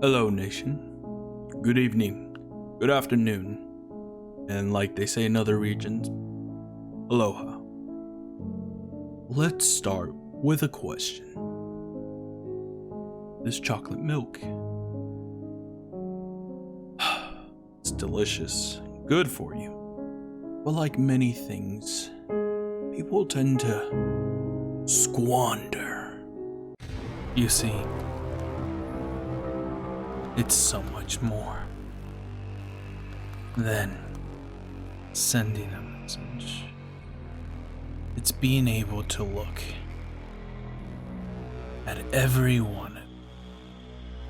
Hello, nation. Good evening, good afternoon, and like they say in other regions, aloha. Let's start with a question. This chocolate milk. It's delicious, good for you. But like many things, people tend to squander. You see, it's so much more than sending a message. It's being able to look at everyone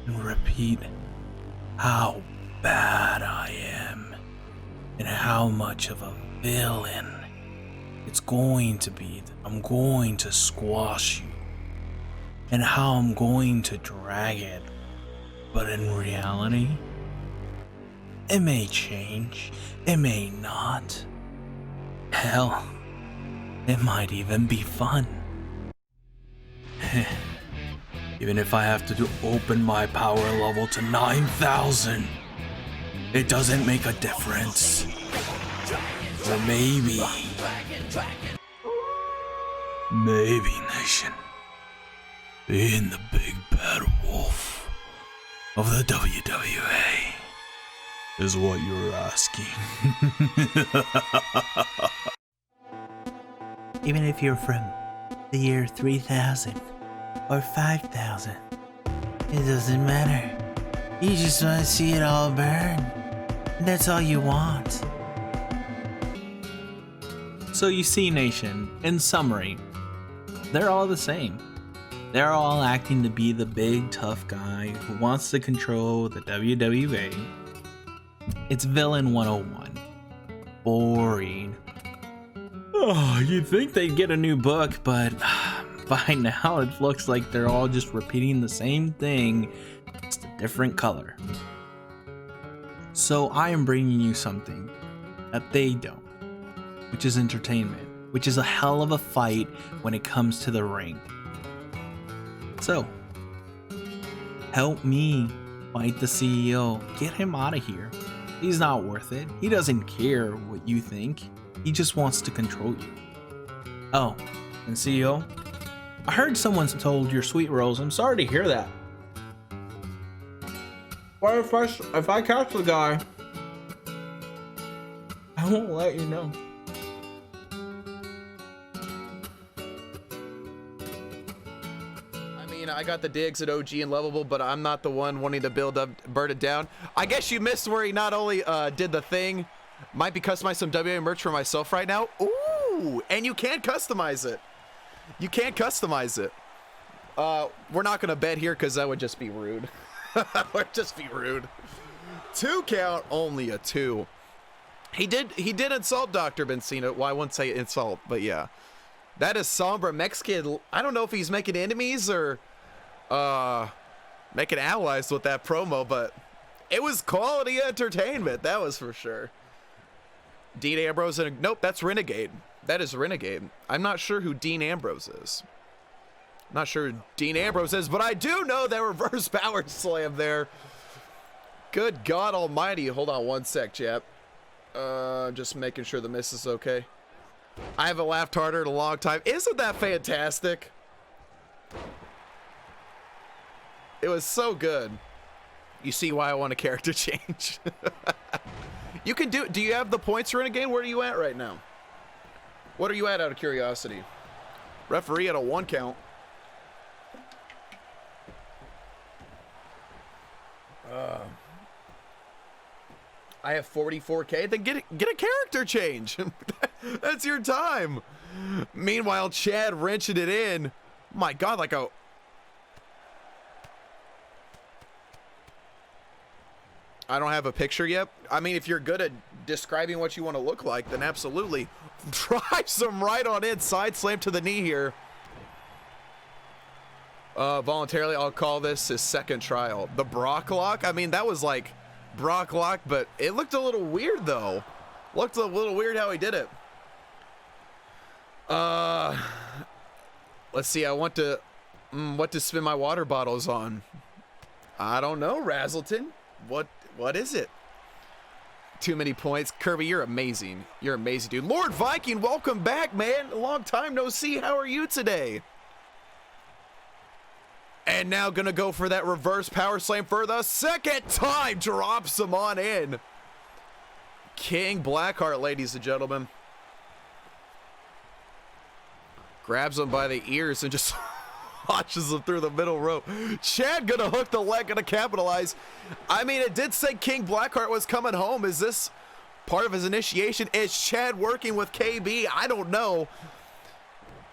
and repeat how bad I am and how much of a villain it's going to be that I'm going to squash you and how I'm going to drag it. But in reality, it may change, it may not. Hell, it might even be fun. Even if I have to open my power level to 9,000, it doesn't make a difference. Or maybe, nation, being the big bad wolf of the WWA is what you're asking. Even if you're from the year 3000 or 5000, it doesn't matter. You just want to see it all burn. That's all you want. So you see, nation, in summary, they're all the same. They're all acting to be the big tough guy who wants to control the WWA. It's Villain 101. Boring. Oh, you'd think they'd get a new book, but by now it looks like they're all just repeating the same thing, just a different color. So I am bringing you something that they don't, which is entertainment, which is a hell of a fight when it comes to the ring. So, help me fight the CEO. Get him out of here. He's not worth it. He doesn't care what you think. He just wants to control you. Oh, and CEO, I heard someone told your sweet rolls. I'm sorry to hear that. Well, if I catch the guy, I won't let you know. I got the digs at OG and Lovable, but I'm not the one wanting to burn it down. I guess you missed where he not only did the thing, might be customizing some WA merch for myself right now. Ooh, and you can customize it. You can customize it. We're not gonna bet here because that would just be rude. Would just be rude. 2 count, only a 2. He did insult Dr. Benzino. Well, I wouldn't say insult, but yeah. That is Sombra Mexican. I don't know if he's making enemies or making allies with that promo, but it was quality entertainment, that was for sure. Dean Ambrose and nope, that's Renegade. That is Renegade. I'm not sure who Dean Ambrose is. Not sure who Dean Ambrose is, but I do know that reverse power slam there. Good God almighty. Hold on one sec, chap. Just making sure the miss is okay. I haven't laughed harder in a long time. Isn't that fantastic? It was so good. You see why I want a character change. You can do you have the points, Renegade? Where are you at right now? What are you at out of curiosity? Referee at a 1 count. I have 44K, then get a character change. That's your time. Meanwhile, Chad wrenching it in. My God, like a... I don't have a picture yet. I mean, if you're good at describing what you want to look like, then absolutely. Drive some right on in. Side slam to the knee here. Voluntarily, I'll call this his second trial. The Brock lock, I mean, that was like Brock lock, but it looked a little weird, though. Looked a little weird how he did it. Let's see, I want to what to spin my water bottles on. I don't know, Razzleton. What is it? Too many points. Kirby, you're amazing. You're amazing, dude. Lord Viking, welcome back, man. A long time no see. How are you today? And now gonna go for that reverse power slam for the second time. Drops him on in. King Blackheart, ladies and gentlemen. Grabs him by the ears and just launches him through the middle rope. Chad gonna hook the leg, gonna capitalize. I mean, it did say King Blackheart was coming home. Is this part of his initiation? Is Chad working with KB? I don't know.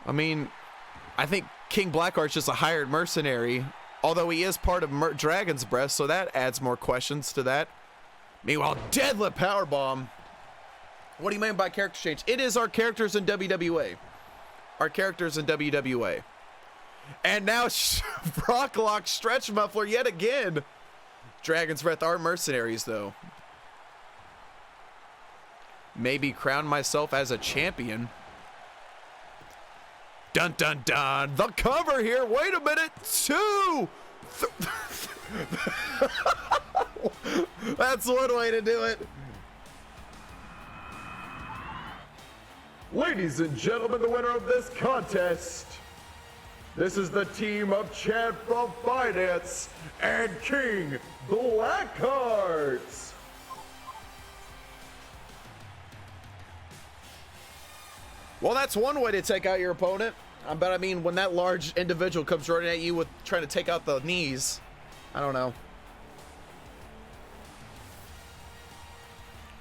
I mean, I think King Blackheart's just a hired mercenary, although he is part of Dragon's Breath, so that adds more questions to that. Meanwhile, deadlift powerbomb. What do you mean by character change? It is our characters in WWA. Our characters in WWA. And now Brocklock stretch muffler yet again. Dragon's Breath are mercenaries, though. Maybe crown myself as a champion. Dun dun dun. The cover here. Wait a minute. 2. That's one way to do it. Ladies and gentlemen, the winner of this contest, this is the team of Chad from Finance and King Blackheart. Well, that's one way to take out your opponent. But I mean, when that large individual comes running at you with trying to take out the knees, I don't know.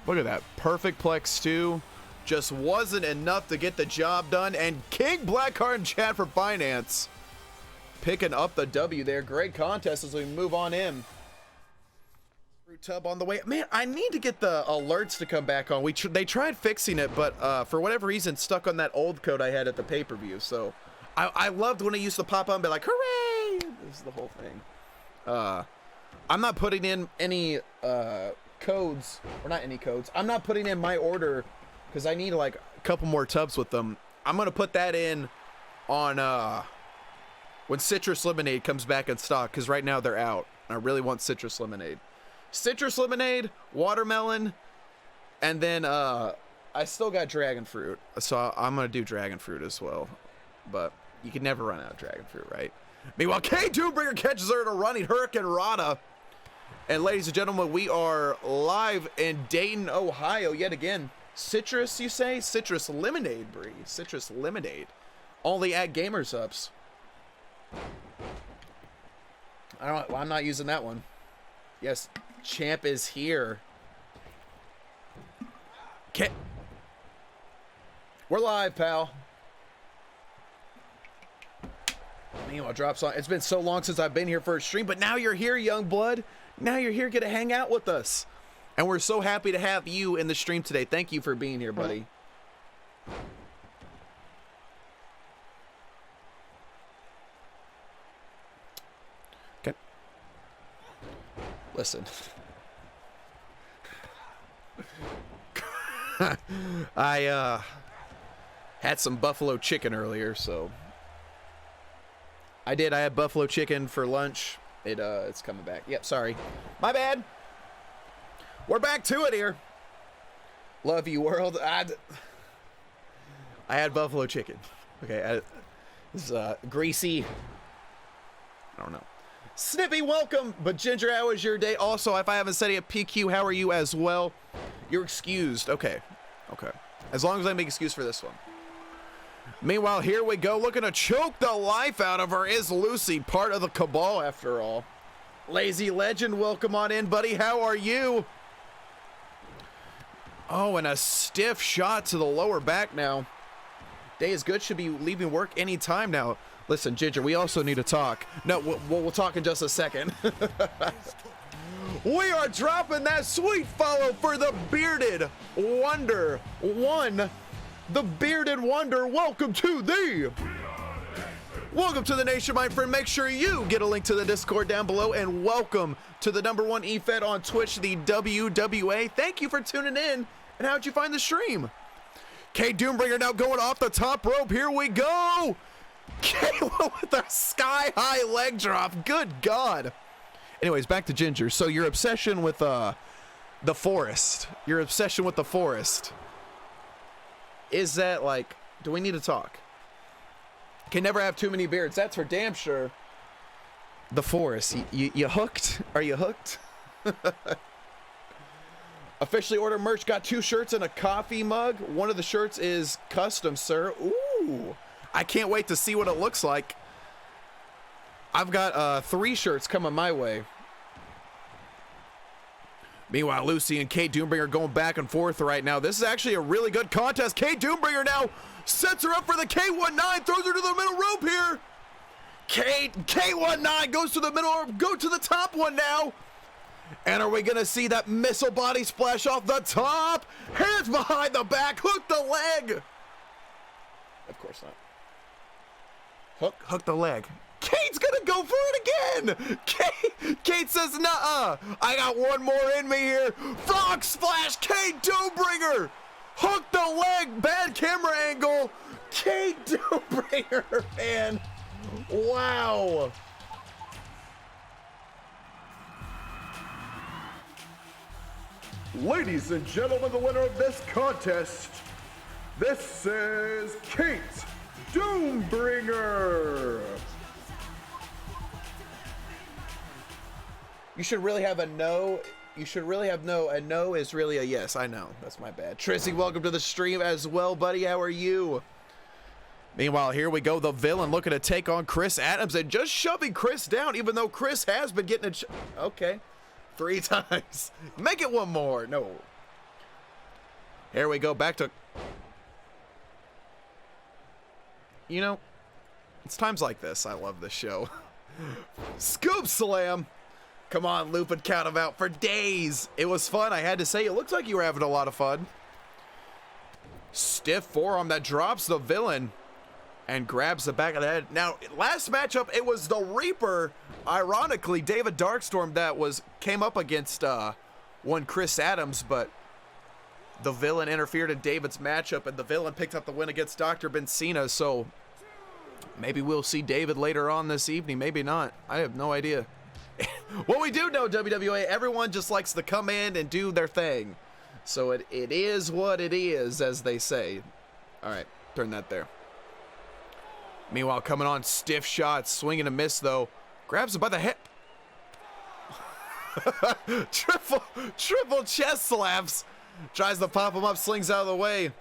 Look at that. Perfect Plex 2. Just wasn't enough to get the job done. And King Blackheart and Chad for Finance picking up the W there. Great contest as we move on in. Fruit tub on the way. Man, I need to get the alerts to come back on. They tried fixing it, but for whatever reason, stuck on that old code I had at the pay-per-view. So I loved when it used to pop up and be like, hooray! This is the whole thing. I'm not putting in any codes, or not any codes. I'm not putting in my order because I need like a couple more tubs with them. I'm going to put that in on when Citrus Lemonade comes back in stock, because right now they're out. I really want Citrus Lemonade. Citrus Lemonade, watermelon, and then I still got dragon fruit. So I'm going to do dragon fruit as well. But you can never run out of dragon fruit, right? Meanwhile, K Doombringer catches her in a running Hurricane Rana. And ladies and gentlemen, we are live in Dayton, Ohio yet again. Citrus, you say? Citrus Lemonade, Bree. Citrus Lemonade. Only at Gamers Ups. I'm not using that one. Yes, champ is here. Okay. We're live, pal. Meanwhile, drops on. It's been so long since I've been here for a stream, but now you're here, young blood. Now you're here, get to hang out with us. And we're so happy to have you in the stream today. Thank you for being here, buddy. Okay. Listen. I had some buffalo chicken earlier, so I had buffalo chicken for lunch. It's coming back. Yep, sorry. My bad. We're back to it here. Love you, world. I had buffalo chicken. Okay, it's greasy. I don't know. Snippy, welcome. But Ginger, how was your day? Also, if I haven't said it, PQ, how are you as well? You're excused. Okay. Okay. As long as I make excuse for this one. Meanwhile, here we go. Looking to choke the life out of her is Lucy, part of the cabal after all. Lazy Legend, welcome on in, buddy. How are you? Oh, and a stiff shot to the lower back now. Day is good. Should be leaving work any time now. Listen, Ginger, we also need to talk. No, we'll talk in just a second. We are dropping that sweet follow for the Bearded Wonder 1. The Bearded Wonder, welcome to the nation, my friend. Make sure you get a link to the Discord down below, and welcome to the #1 eFed on Twitch, the WWA. Thank you for tuning in. And how'd you find the stream? K Doombringer now going off the top rope. Here we go. Kayla with a sky-high leg drop. Good God. Anyways, back to Ginger. So your obsession with the forest. Your obsession with the forest. Is that like, do we need to talk? Can never have too many beards. That's for damn sure. The forest. You hooked? Are you hooked? Officially ordered merch. Got 2 shirts and a coffee mug. One of the shirts is custom, sir. Ooh. I can't wait to see what it looks like. I've got 3 shirts coming my way. Meanwhile, Lucy and Kate Doombringer going back and forth right now. This is actually a really good contest. Kate Doombringer now sets her up for the K19, throws her to the middle rope here. K19 goes to the middle, go to the top one now. And are we going to see that missile body splash off the top? Hands behind the back, hook the leg. Of course not. Hook the leg. Kate's gonna go for it again. Kate says, nuh-uh. I got one more in me here. Frog splash, Kate Doombringer. Hook the leg, bad camera angle. Kate Doombringer, man. Wow. Ladies and gentlemen, the winner of this contest, this is Kate Doombringer. You should really have a no. You should really have no. A no is really a yes. I know. That's my bad. Trissy, welcome to the stream as well, buddy. How are you? Meanwhile, here we go. The villain looking to take on Chris Adams and just shoving Chris down, even though Chris has been getting it. Okay. 3 times. Make it one more. No. Here we go. Back to. You know, it's times like this. I love this show. Scoop slam. Come on, loop and count him out for days. It was fun. I had to say, it looks like you were having a lot of fun. Stiff forearm that drops the villain and grabs the back of the head. Now, last matchup, it was the Reaper, ironically, David Darkstorm, that came up against one Chris Adams, but the villain interfered in David's matchup, and the villain picked up the win against Dr. Benzina, so maybe we'll see David later on this evening. Maybe not. I have no idea. What we do know, WWA, everyone just likes to come in and do their thing. So it is what it is, as they say. All right, turn that there. Meanwhile, coming on, stiff shots, swinging a miss, though. Grabs him by the head. triple chest slaps. Tries to pop him up, slings out of the way.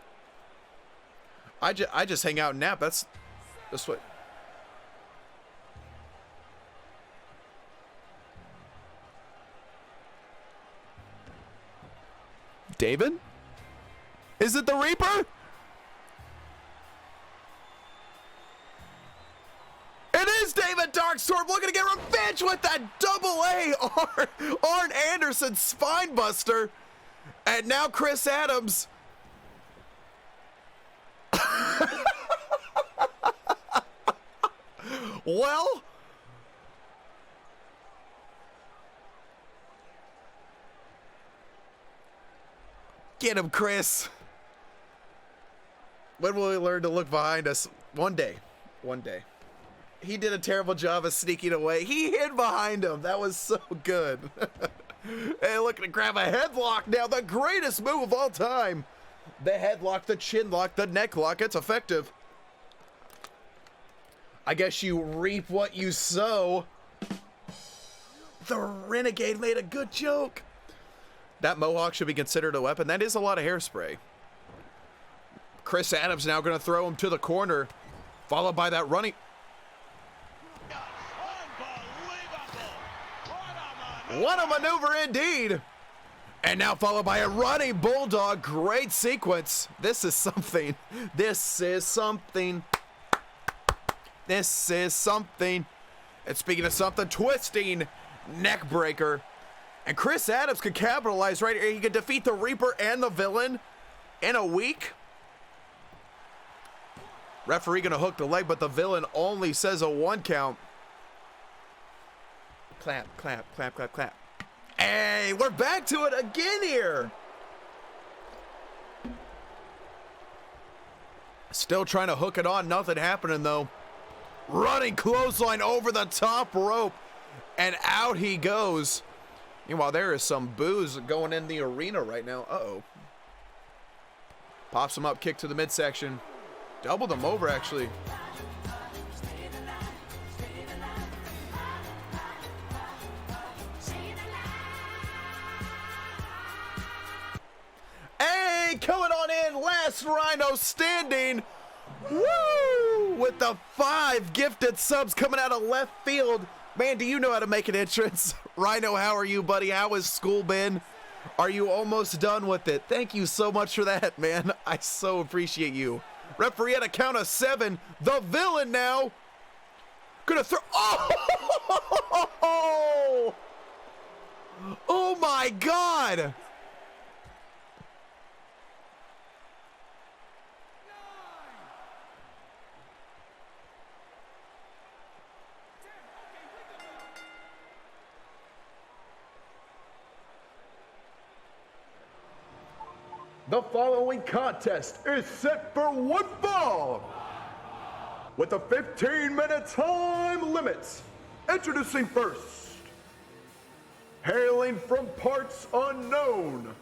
I just hang out and nap. That's what. David? Is it the Reaper? It is David Darkstorm looking to get revenge with that double-A Arn Anderson spine buster. And now Chris Adams. Well, get him, Chris. When will we learn to look behind us? One day. One day. He did a terrible job of sneaking away. He hid behind him. That was so good. Hey, looking to grab a headlock now. The greatest move of all time. The headlock, the chin lock, the neck lock. It's effective. I guess you reap what you sow. The Renegade made a good joke. That mohawk should be considered a weapon. That is a lot of hairspray. Chris Adams now going to throw him to the corner, followed by that running. What a maneuver indeed. And now followed by a running bulldog. Great sequence. This is something. This is something. This is something. And speaking of something, twisting neck breaker. And Chris Adams could capitalize right here. He could defeat the Reaper and the villain in a week. Referee gonna hook the leg, but the villain only says a 1 count. Clap, clap, clap, clap, clap. Hey, we're back to it again here. Still trying to hook it on. Nothing happening though. Running clothesline over the top rope. And out he goes. Meanwhile, there is some booze going in the arena right now. Uh-oh. Pops him up, kick to the midsection. Doubled him over, actually. Hey, coming on in, last Rhino standing. Woo! With the 5 gifted subs coming out of left field. Man, do you know how to make an entrance? Rhino, how are you, buddy? How has school been? Are you almost done with it? Thank you so much for that, man. I so appreciate you. Referee at a count of 7. The villain now. Gonna throw. Oh! Oh my God! The following contest is set for one fall with a 15-minute time limit. Introducing first, hailing from parts unknown.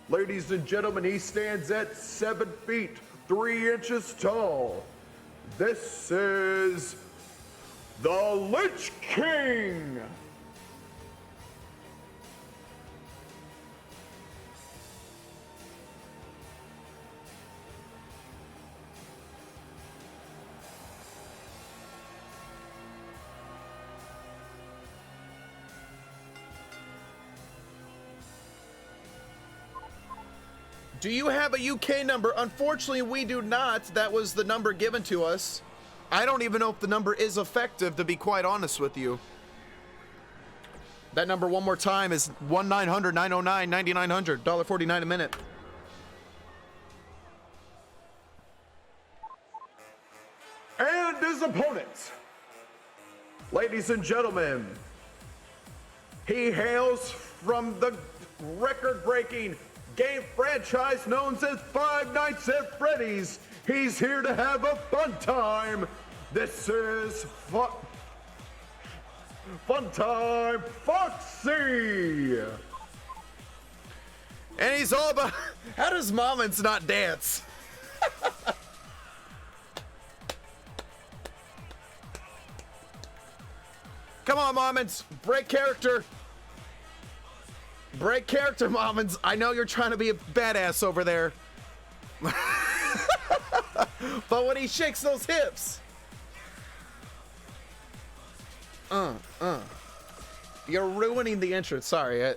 Ladies and gentlemen, he stands at 7 feet, 3 inches tall. This is the Lich King. Do you have a UK number? Unfortunately, we do not. That was the number given to us. I don't even know if the number is effective, to be quite honest with you. That number one more time is 1-900-909-9900, $1.49 a minute. And his opponent, ladies and gentlemen, he hails from the record-breaking game franchise known as Five Nights at Freddy's. He's here to have a fun time. This is Fun Time Foxy. And he's all about, how does Moments not dance? Come on, Moments, break character. Break character, Moments. I know you're trying to be a badass over there. But when he shakes those hips. You're ruining the entrance. Sorry.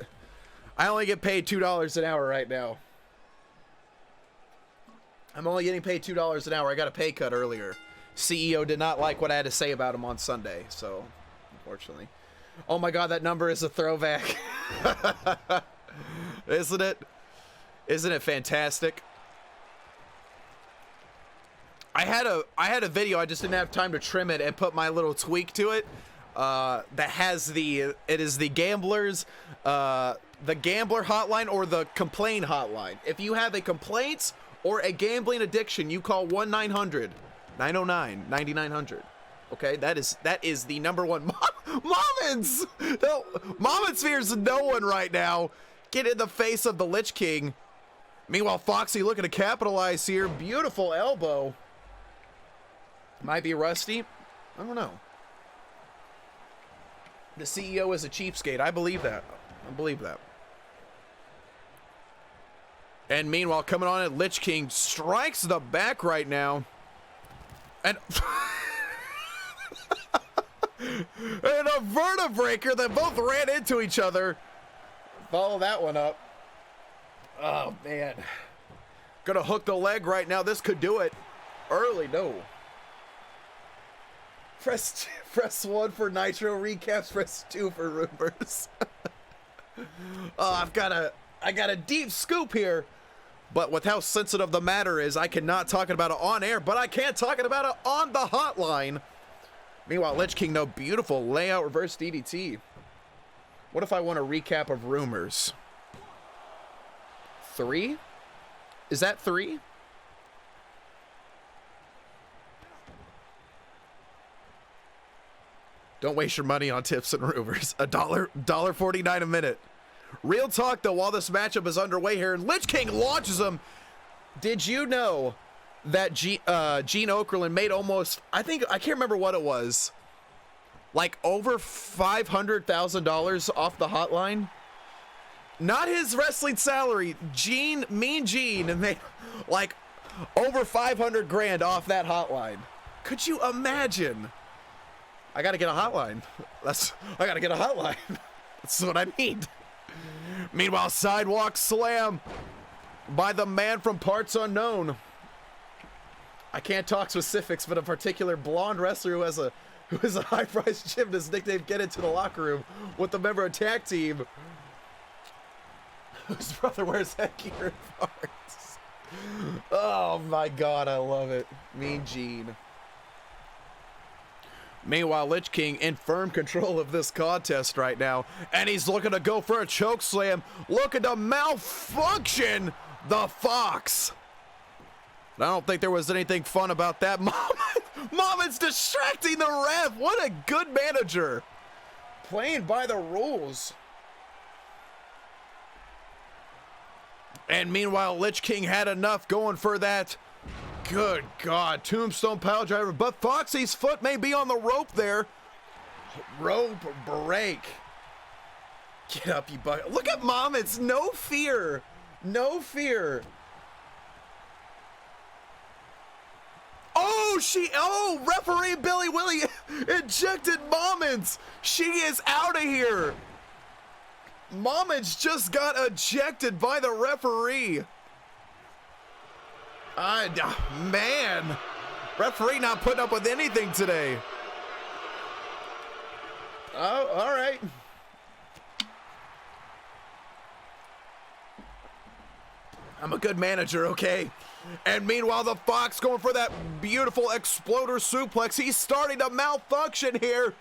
I only get paid $2 an hour right now. I'm only getting paid $2 an hour. I got a pay cut earlier. CEO did not like what I had to say about him on Sunday, so unfortunately. Oh my God, that number is a throwback. Isn't it? Isn't it fantastic? I had a video, I just didn't have time to trim it and put my little tweak to it. That has it is the gamblers, the gambler hotline or the complaint hotline. If you have a complaint or a gambling addiction, you call 1-900-909-9900. Okay, that is the number one. Moments! No, Moments fears no one right now. Get in the face of the Lich King. Meanwhile, Foxy looking to capitalize here. Beautiful elbow. Might be rusty. I don't know. The CEO is a cheapskate. I believe that. I believe that. And meanwhile, coming on at Lich King strikes the back right now. And and a vertebreaker that both ran into each other. Follow that one up. Oh, man. Gonna hook the leg right now. This could do it. Early, no. Press 1 for Nitro recaps, press 2 for rumors. Oh, I got a deep scoop here. But with how sensitive the matter is, I cannot talk about it on air, but I can talk about it on the hotline. Meanwhile, Lich King, no, beautiful layout, reverse DDT. What if I want a recap of rumors? 3? Is that 3? Don't waste your money on tips and rumors. $1.49 a minute. Real talk, though, while this matchup is underway here, Lich King launches him. Did you know that Gene Okerlund made almost, I can't remember what it was, like over $500,000 off the hotline? Not his wrestling salary. Mean Gene made like over 500 grand off that hotline. Could you imagine? I gotta get a hotline. I gotta get a hotline. That's what I need. Meanwhile, sidewalk slam by the man from parts unknown. I can't talk specifics, but a particular blonde wrestler who is a high-priced gymnast nicknamed Get Into the Locker Room with a member of tag team whose brother wears headgear and parts. Oh my god, I love it. Mean Gene. Meanwhile, Lich King in firm control of this contest right now, and he's looking to go for a choke slam, looking to malfunction the Fox. I don't think there was anything fun about that. Moment's distracting the ref. What a good manager. Playing by the rules. And meanwhile, Lich King had enough going for that. Good God, tombstone pile driver, but Foxy's foot may be on the rope there. Rope break. Get up, you bucket. Look at Moments, no fear. No fear. Oh, referee Billy Willie ejected Moments. She is out of here. Moments just got ejected by the referee. Man, referee not putting up with anything today. Oh, all right. I'm a good manager, okay? And meanwhile, the Fox going for that beautiful exploder suplex. He's starting to malfunction here.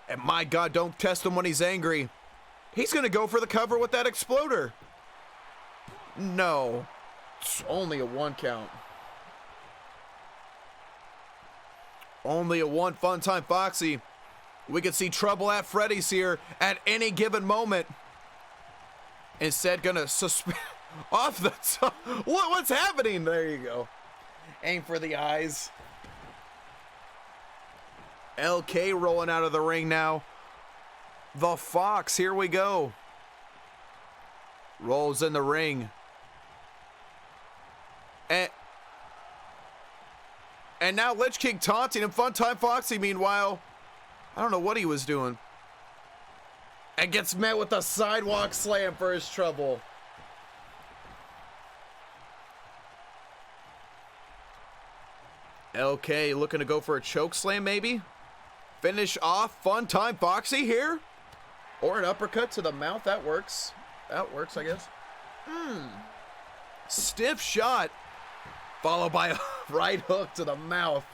And my God, don't test him when he's angry. He's going to go for the cover with that exploder. No. It's only a 1 count. Only a 1 fun time, Foxy. We could see trouble at Freddy's here at any given moment. Instead, gonna suspend off the top. What's happening? There you go. Aim for the eyes. LK rolling out of the ring now. The Fox, here we go. Rolls in the ring. And now Lich King taunting him. Fun time Foxy, meanwhile. I don't know what he was doing. And gets met with a sidewalk slam for his trouble. LK looking to go for a choke slam, maybe? Finish off Fun time Foxy here. Or an uppercut to the mouth. That works. That works, I guess. Stiff shot. Followed by a right hook to the mouth.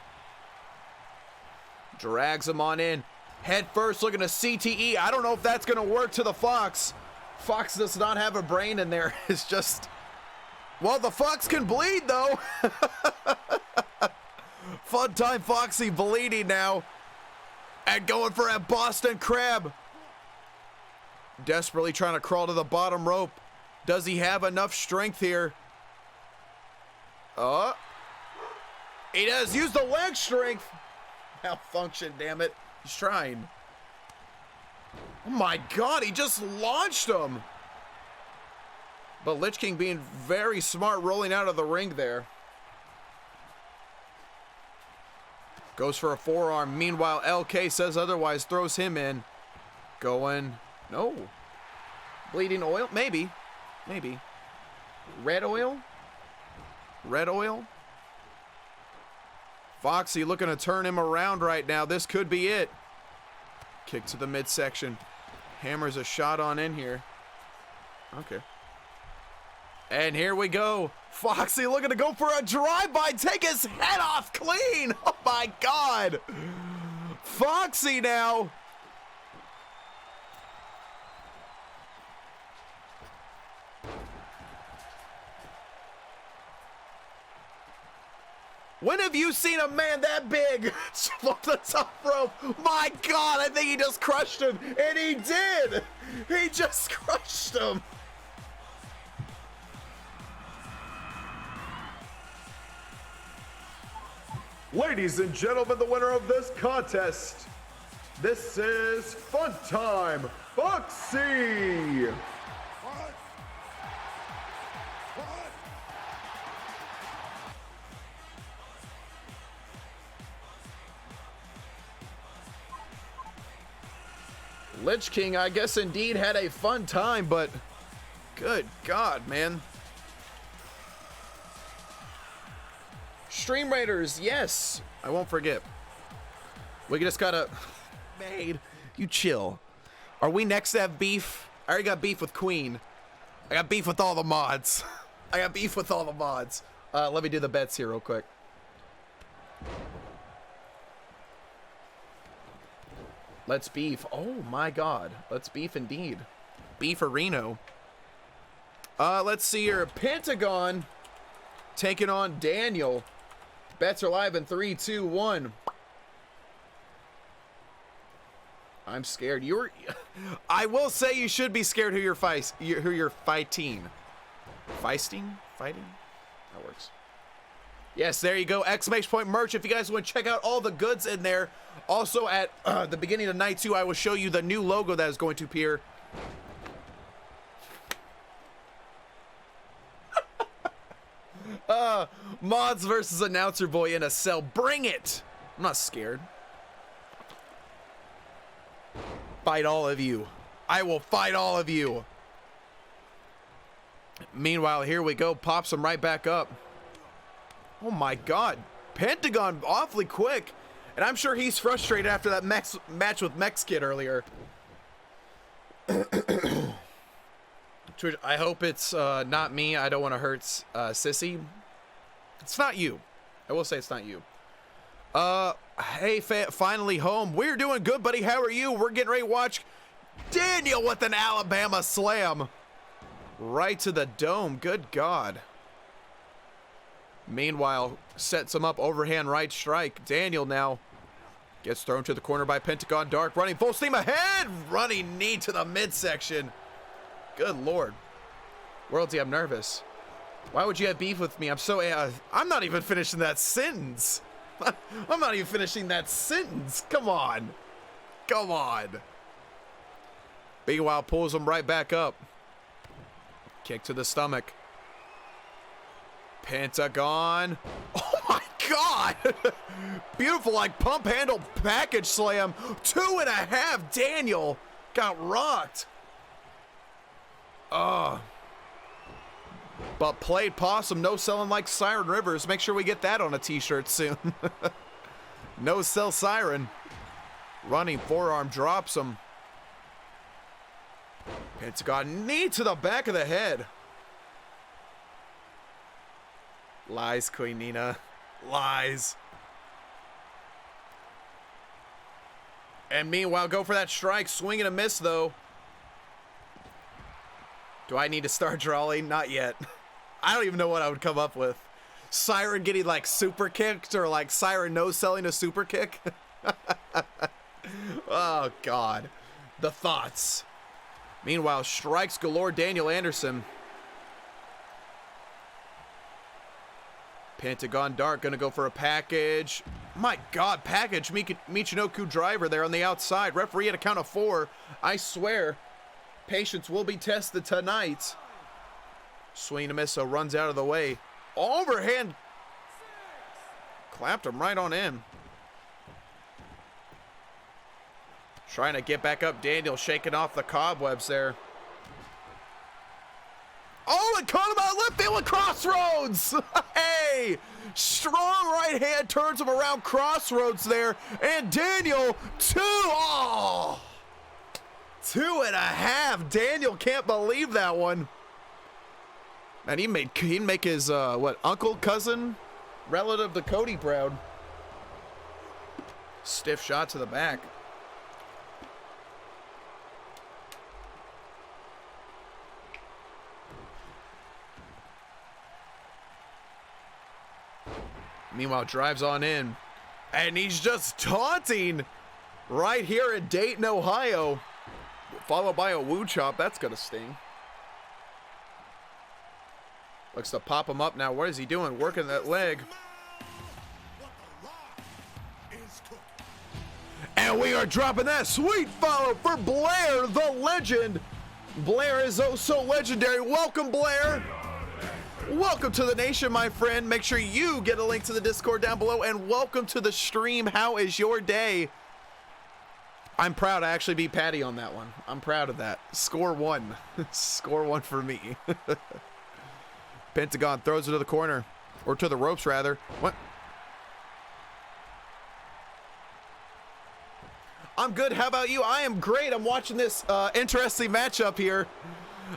Drags him on in. Head first looking to CTE. I don't know if that's going to work to the Fox. Fox does not have a brain in there. It's just... Well, the Fox can bleed, though. Fun time Foxy bleeding now. And going for a Boston Crab. Desperately trying to crawl to the bottom rope. Does he have enough strength here? Oh. He does use the leg strength. Malfunction, damn it. He's trying. Oh my God, he just launched him. But Lich King being very smart, rolling out of the ring there. Goes for a forearm. Meanwhile, LK says otherwise, throws him in. Going. No. Bleeding oil? Maybe. Maybe. Red oil? Red oil? Foxy looking to turn him around right now. This could be it. Kick to the midsection. Hammers a shot on in here. Okay. And here we go. Foxy looking to go for a drive-by. Take his head off clean. Oh my God. Foxy now. When have you seen a man that big off the top rope? My God, I think he just crushed him, and he did. He just crushed him. Ladies and gentlemen, the winner of this contest, this is Fun Time Foxy. Lich King, I guess, indeed had a fun time, but good God, man. Stream Raiders, yes. I won't forget. We just gotta... Made, you chill. Are we next to have beef? I already got beef with Queen. I got beef with all the mods. I got beef with all the mods. Let me do the bets here real quick. Let's beef. Oh my God. Let's beef indeed. Beef or Reno. Let's see here. Pentagon taking on Daniel. Bets are live in 3, 2, 1. I'm scared. I will say you should be scared who you're fighting. Feisting? Fighting? That works. Yes, there you go. Exclamation point merch. If you guys want to check out all the goods in there. Also at the beginning of night 2, I will show you the new logo that is going to appear. Mods versus announcer boy in a cell. Bring it. I'm not scared. Fight all of you. I will fight all of you. Meanwhile, here we go. Pops him right back up. Oh my God. Pentagon awfully quick. And I'm sure he's frustrated after that match with Mex Kid earlier. I hope it's not me. I don't want to hurt Sissy. It's not you. I will say it's not you. Hey, finally home. We're doing good, buddy. How are you? We're getting ready to watch Daniel with an Alabama slam. Right to the dome. Good God. Meanwhile, sets him up, overhand right strike. Daniel now gets thrown to the corner by Pentagon Dark, running full steam ahead, running knee to the midsection. Good Lord. Worldy, I'm nervous. Why would you have beef with me? I'm not even finishing that sentence. I'm not even finishing that sentence. Come on. Come on. Meanwhile, pulls him right back up. Kick to the stomach. Pentagon. Oh my God. Beautiful, like pump handle package slam. 2.5. Daniel got rocked. But played possum, no selling like Siren Rivers. Make sure we get that on a t-shirt soon. No sell Siren. Running forearm drops him. Pentagon knee to the back of the head. Lies, Queen Nina. Lies. And meanwhile, go for that strike. Swing and a miss, though. Do I need to start drawing? Not yet. I don't even know what I would come up with. Siren getting, like, super kicked, or, like, Siren no-selling a super kick? Oh, God. The thoughts. Meanwhile, strikes galore Daniel Anderson. Pentagon Dark gonna go for a package. My God, package Michinoku driver there on the outside. Referee at a count of 4. I swear, patience will be tested tonight. Swing and a miss, so runs out of the way. Overhand. Clapped him right on in. Trying to get back up. Daniel shaking off the cobwebs there. Oh, and caught him out left field with Crossroads. Hey, strong right hand turns him around Crossroads there. And Daniel, 2. Oh, 2.5. Daniel can't believe that one. And he'd make his, uncle, cousin, relative to Cody proud. Stiff shot to the back. Meanwhile, drives on in. And he's just taunting right here in Dayton, Ohio. Followed by a woo chop. That's going to sting. Looks to pop him up now. What is he doing? Working that leg. And we are dropping that sweet follow for Blair, the legend. Blair is oh so legendary. Welcome, Blair. Welcome to the nation, my friend. Make sure you get a link to the Discord down below. And welcome to the stream. How is your day? I'm proud to actually beat Patty on that one. I'm proud of that. Score one. Score one for me. Pentagon throws it to the corner. Or to the ropes, rather. What? I'm good. How about you? I am great. I'm watching this interesting matchup here.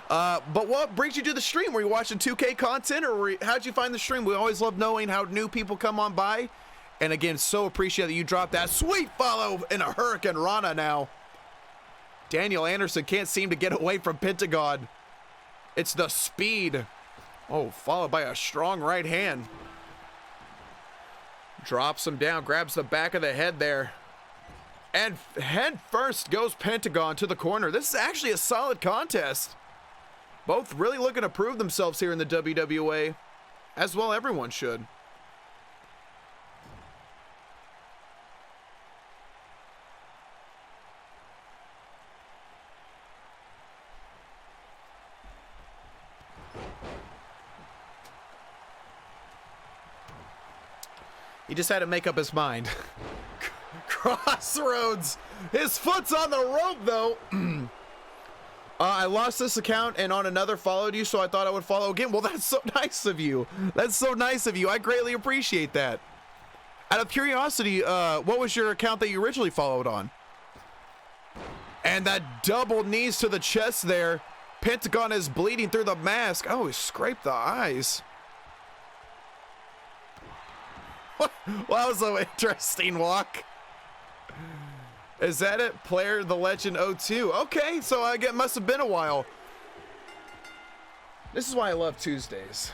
But what brings you to the stream? Were you watching 2K content, or how'd you find the stream? We always love knowing how new people come on by. And again, so appreciate that you dropped that sweet follow in a Hurricane Rana now. Daniel Anderson can't seem to get away from Pentagon. It's the speed. Oh, followed by a strong right hand. Drops him down, grabs the back of the head there. And head first goes Pentagon to the corner. This is actually a solid contest. Both really looking to prove themselves here in the WWA, as well everyone should. He just had to make up his mind. Crossroads. His foot's on the rope, though. I lost this account and on another followed you, so I thought I would follow again. Well, that's so nice of you. That's so nice of you. I greatly appreciate that. Out of curiosity, what was your account that you originally followed on? And that double knees to the chest there. Pentagon is bleeding through the mask. Oh, he scraped the eyes. Well, that was an interesting walk. Is that it? Player the Legend 02. Okay, so I get must have been a while. This is why I love Tuesdays.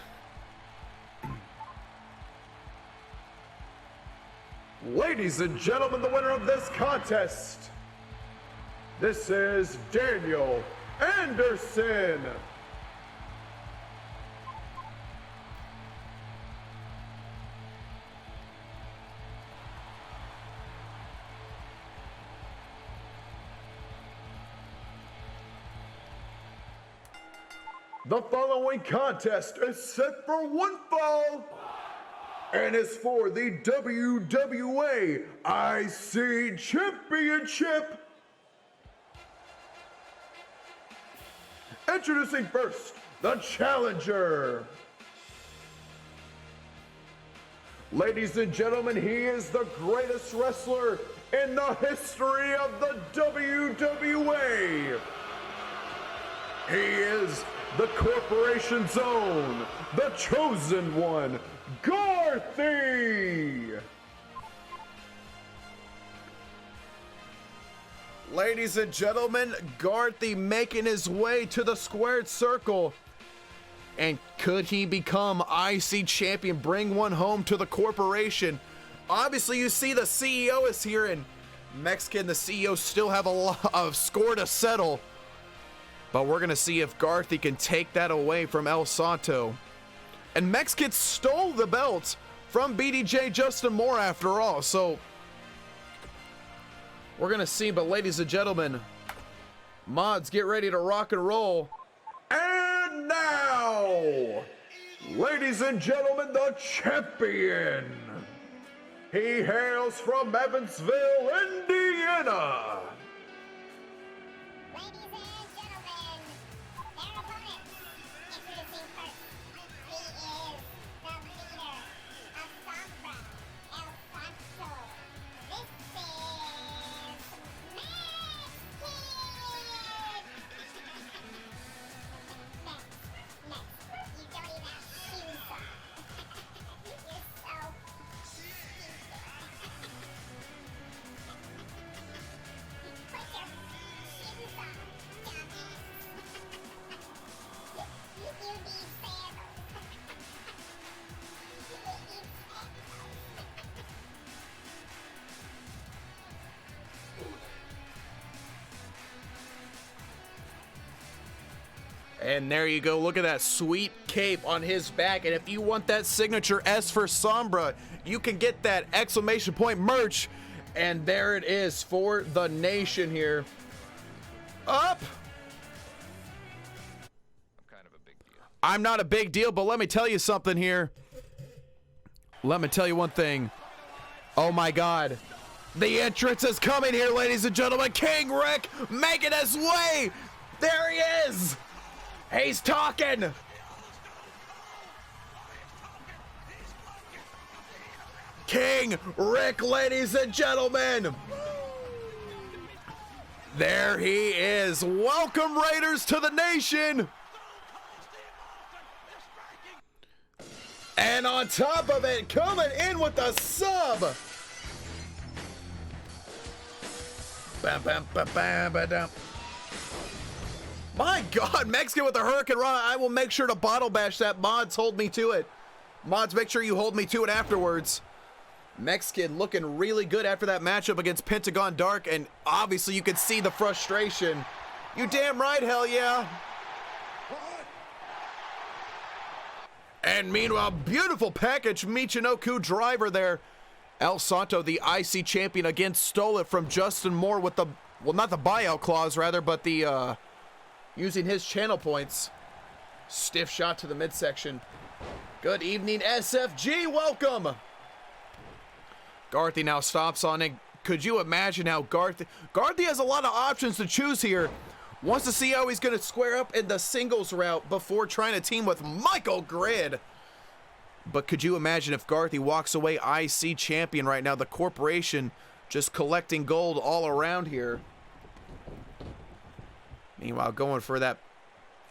Ladies and gentlemen, the winner of this contest, this is Daniel Anderson. The following contest is set for one fall and is for the WWA IC Championship. Introducing first, the challenger. Ladies and gentlemen, he is the greatest wrestler in the history of the WWA. He is the Corporation's own, the chosen one, Garthy! Ladies and gentlemen, Garthy making his way to the squared circle. And could he become IC champion, bring one home to the Corporation? Obviously, you see the CEO is here, and Mexican, the CEO, still have a lot of score to settle. But we're going to see if Garthy can take that away from El Santo. And Mexican stole the belt from BDJ Justin Moore after all. So we're going to see. But ladies and gentlemen, mods, get ready to rock and roll. And now, ladies and gentlemen, the champion. He hails from Evansville, Indiana. And there you go. Look at that sweet cape on his back. And if you want that signature S for Sombra, you can get that exclamation point merch. And there it is for the nation here. Up. I'm not a big deal, but let me tell you something here. Let me tell you one thing. Oh my God. The entrance is coming here, ladies and gentlemen. King Rick making his way. There he is. He's talking. King Rick, ladies and gentlemen. There he is. Welcome, Raiders, to the nation. And on top of it, coming in with the sub. Bam, bam, bam, bam, bam, bam. My God, Mexican with the Hurricane Rana. I will make sure to bottle bash that. Mods, hold me to it. Mods, make sure you hold me to it afterwards. Mexican looking really good after that matchup against Pentagon Dark, and obviously you can see the frustration. You damn right, hell yeah. And meanwhile, beautiful package, Michinoku driver there. El Santo, the IC champion, again stole it from Justin Moore with the, well, not the buyout clause rather, but the, using his channel points. Stiff shot to the midsection. Good evening, SFG, welcome. Garthy now stops on it. Could you imagine how Garthy has a lot of options to choose here. Wants to see how he's going to square up in the singles route before trying to team with Michael Grid. But could you imagine if Garthy walks away IC champion right now? The corporation just collecting gold all around here. Meanwhile, going for that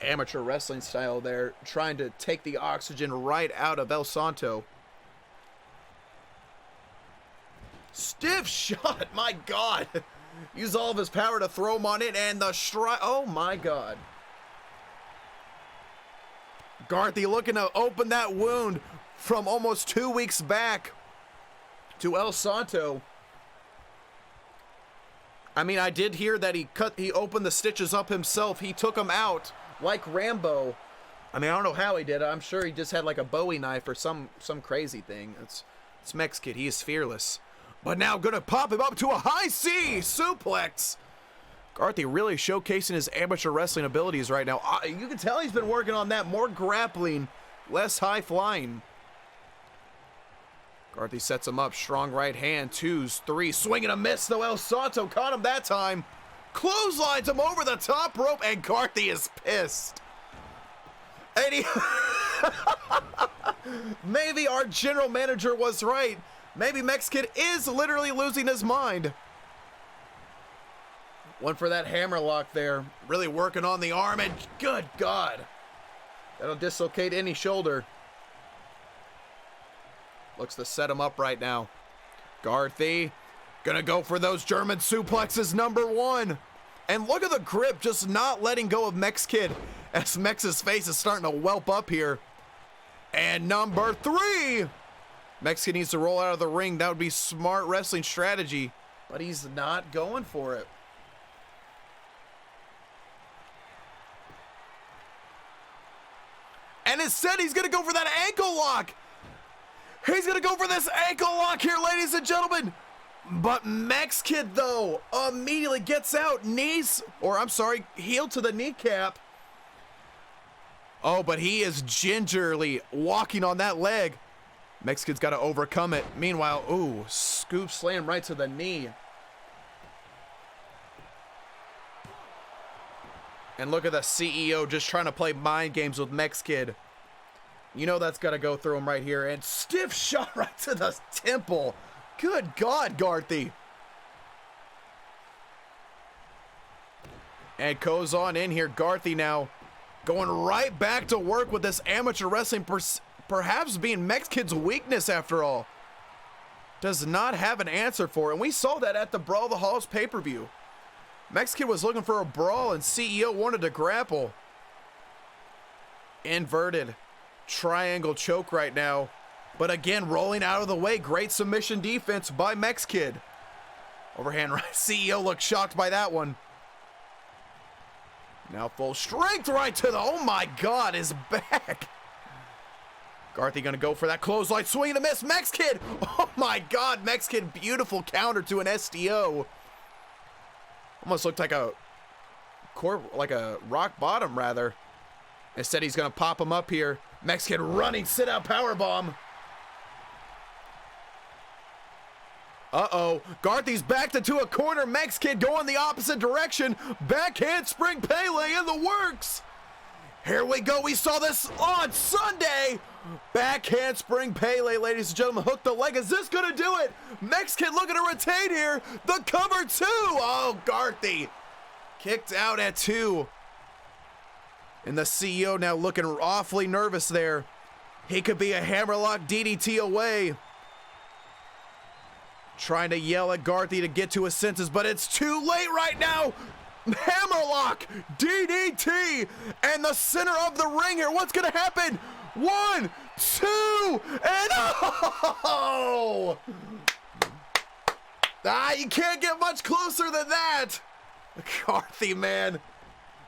amateur wrestling style there, trying to take the oxygen right out of El Santo. Stiff shot, my God. Use all of his power to throw him on it, and the strike. Oh my God. Garthy looking to open that wound from almost 2 weeks back to El Santo. I mean, I did hear that he opened the stitches up himself. He took them out like Rambo. I mean, I don't know how he did it. I'm sure he just had like a Bowie knife or some crazy thing. It's Mexican. He is fearless. But now gonna pop him up to a high C suplex. Garthy really showcasing his amateur wrestling abilities right now. You can tell he's been working on that. More grappling, less high flying. Garthy sets him up. Strong right hand. 2s, 3. Swing and a miss, though. El Santo caught him that time. Clotheslines him over the top rope, and Garthy is pissed. And he... Maybe our general manager was right. Maybe Mexican is literally losing his mind. One for that hammerlock there. Really working on the arm, and good God. That'll dislocate any shoulder. Looks to set him up right now. Garthy gonna go for those German suplexes, #1. And look at the grip, just not letting go of Mex-Kid as Mex's face is starting to whelp up here. And #3. Mexican needs to roll out of the ring. That would be smart wrestling strategy, but he's not going for it. And instead, he's going to go for that ankle lock. He's going to go for this ankle lock here, ladies and gentlemen. But Mex-Kid, though, immediately gets out. Heel to the kneecap. Oh, but he is gingerly walking on that leg. Mexican's got to overcome it. Meanwhile, ooh, scoop slam right to the knee. And look at the CEO just trying to play mind games with Mex-Kid. You know that's got to go through him right here. And stiff shot right to the temple. Good God, Garthy. And goes on in here. Garthy now going right back to work with this amateur wrestling, perhaps being Mex-Kid's weakness after all. Does not have an answer for it. And we saw that at the Brawl of the Halls pay-per-view. Mex-Kid was looking for a brawl and CEO wanted to grapple. Inverted triangle choke right now. But again, rolling out of the way. Great submission defense by Mex-Kid. Overhand right. CEO looked shocked by that one. Now full strength right to the, oh my God, his back. Garthy gonna go for that clothesline swing and a miss. Mex Kid, oh my God, Mex Kid, beautiful counter to an SDO. Almost looked like a rock bottom rather. Instead he's gonna pop him up here. Mex Kid running sit out powerbomb. Uh-oh, Garthy's backed into a corner. Mex Kid going the opposite direction. Backhand spring Pele in the works. Here we go, we saw this on Sunday. Backhand spring Pele, ladies and gentlemen, hook the leg. Is this gonna do it? Mex Kid looking to retain here. The cover two. Oh, Garthy kicked out at 2. And the CEO now looking awfully nervous there. He could be a hammerlock DDT away. Trying to yell at Garthy to get to his senses, but it's too late right now. Hammerlock, DDT, and the center of the ring here. What's gonna happen? 1, 2, and oh! You can't get much closer than that. Garthy, man.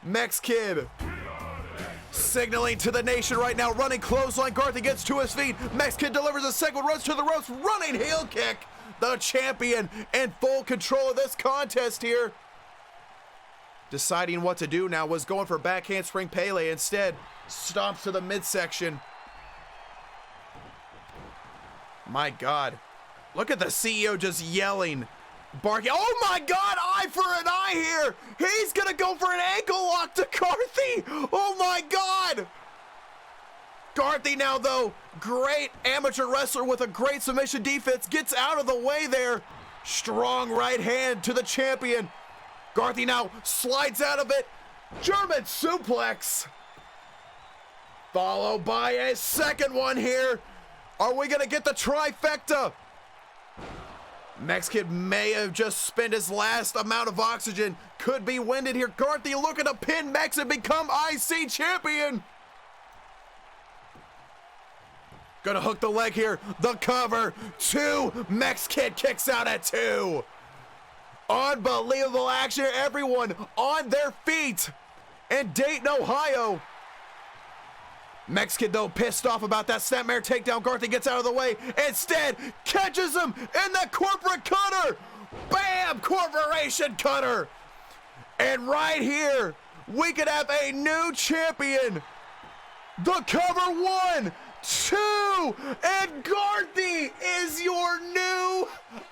Mex Kid signaling to the nation right now, running clothesline. Garthy gets to his feet. Mex Kid delivers a second, runs to the ropes, running heel kick. The champion in full control of this contest here. Deciding what to do now, was going for backhand spring Pele. Instead, stomps to the midsection. My God. Look at the CEO just yelling. Barking. Oh my God, eye for an eye here. He's gonna go for an ankle lock to Garthy. Oh my God. Garthy now though, great amateur wrestler with a great submission defense, gets out of the way there. Strong right hand to the champion. Garthy now slides out of it. German suplex. Followed by a second one here. Are we gonna get the trifecta? Mex Kid may have just spent his last amount of oxygen. Could be winded here. Garthy looking to pin Mex and become IC champion. Gonna hook the leg here. The cover. 2. Mex Kid kicks out at 2. Unbelievable action here. Everyone on their feet in Dayton, Ohio. Mex Kid, though, pissed off about that snapmare takedown. Garthy gets out of the way. Instead, catches him in the corporate cutter. Bam! Corporation cutter. And right here, we could have a new champion. The cover 1, 2, and Garthy is your new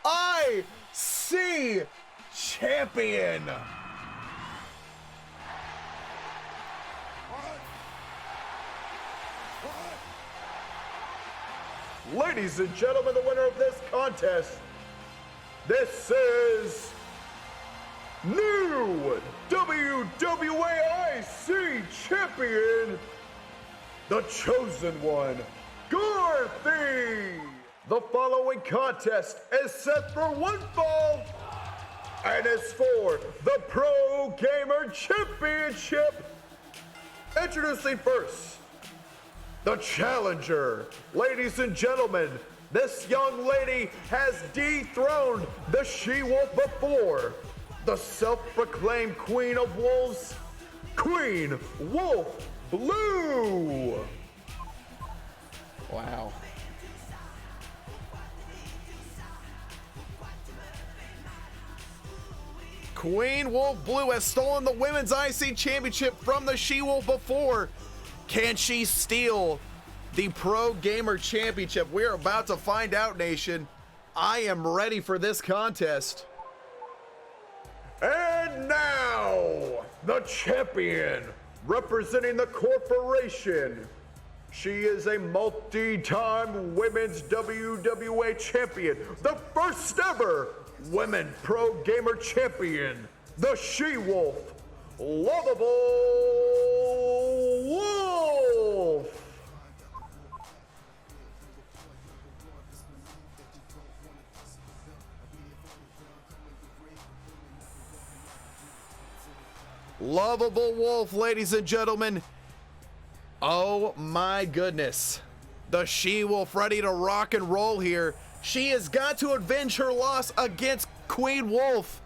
IC champion. Ladies and gentlemen, the winner of this contest, this is new WWA IC champion, the chosen one, Garthy. The following contest is set for one fall and is for the Pro Gamer Championship. Introducing first, the challenger. Ladies and gentlemen, this young lady has dethroned the She-Wolf before. The self-proclaimed Queen of Wolves, Queen Wolf Blue. Wow. Queen Wolf Blue has stolen the Women's IC Championship from the She-Wolf before. Can she steal the Pro Gamer Championship? We're about to find out, nation. I am ready for this contest. And now, the champion, representing the corporation. She is a multi-time Women's WWA champion, the first ever Women Pro Gamer Champion, the She-Wolf, Lovable Wolf. Lovable Wolf, ladies and gentlemen. Oh my goodness. The She-Wolf ready to rock and roll here. She has got to avenge her loss against Queen Wolf.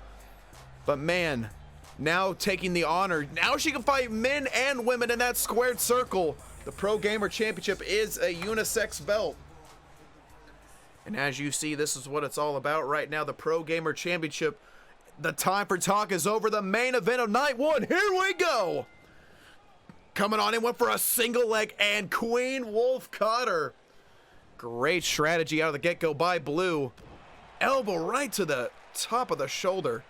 But man, now taking the honor. Now she can fight men and women in that squared circle. The Pro Gamer Championship is a unisex belt. And as you see, this is what it's all about right now. The Pro Gamer Championship. The time for talk is over. The main event of night one. Here we go. Coming on in, went for a single leg, and Queen Wolf caught her. Great strategy out of the get-go by Blue. Elbow right to the top of the shoulder.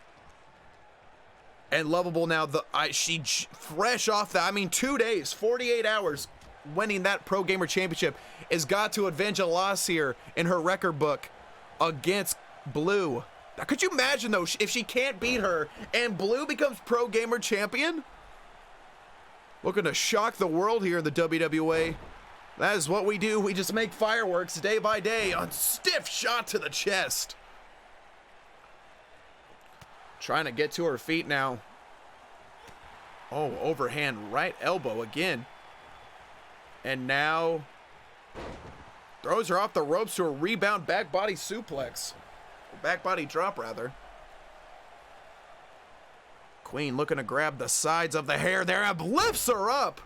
And Lovable now, she fresh off that, 2 days, 48 hours, winning that Pro Gamer Championship, has got to avenge a loss here in her record book against Blue. Now, could you imagine, though, if she can't beat her and Blue becomes Pro Gamer Champion? Looking to shock the world here in the WWA. That is what we do. We just make fireworks day by day on stiff shot to the chest. Trying to get to her feet now. Oh, overhand right elbow again. And now throws her off the ropes to a rebound back body suplex. Back body drop, rather. Queen looking to grab the sides of the hair there and lifts her up.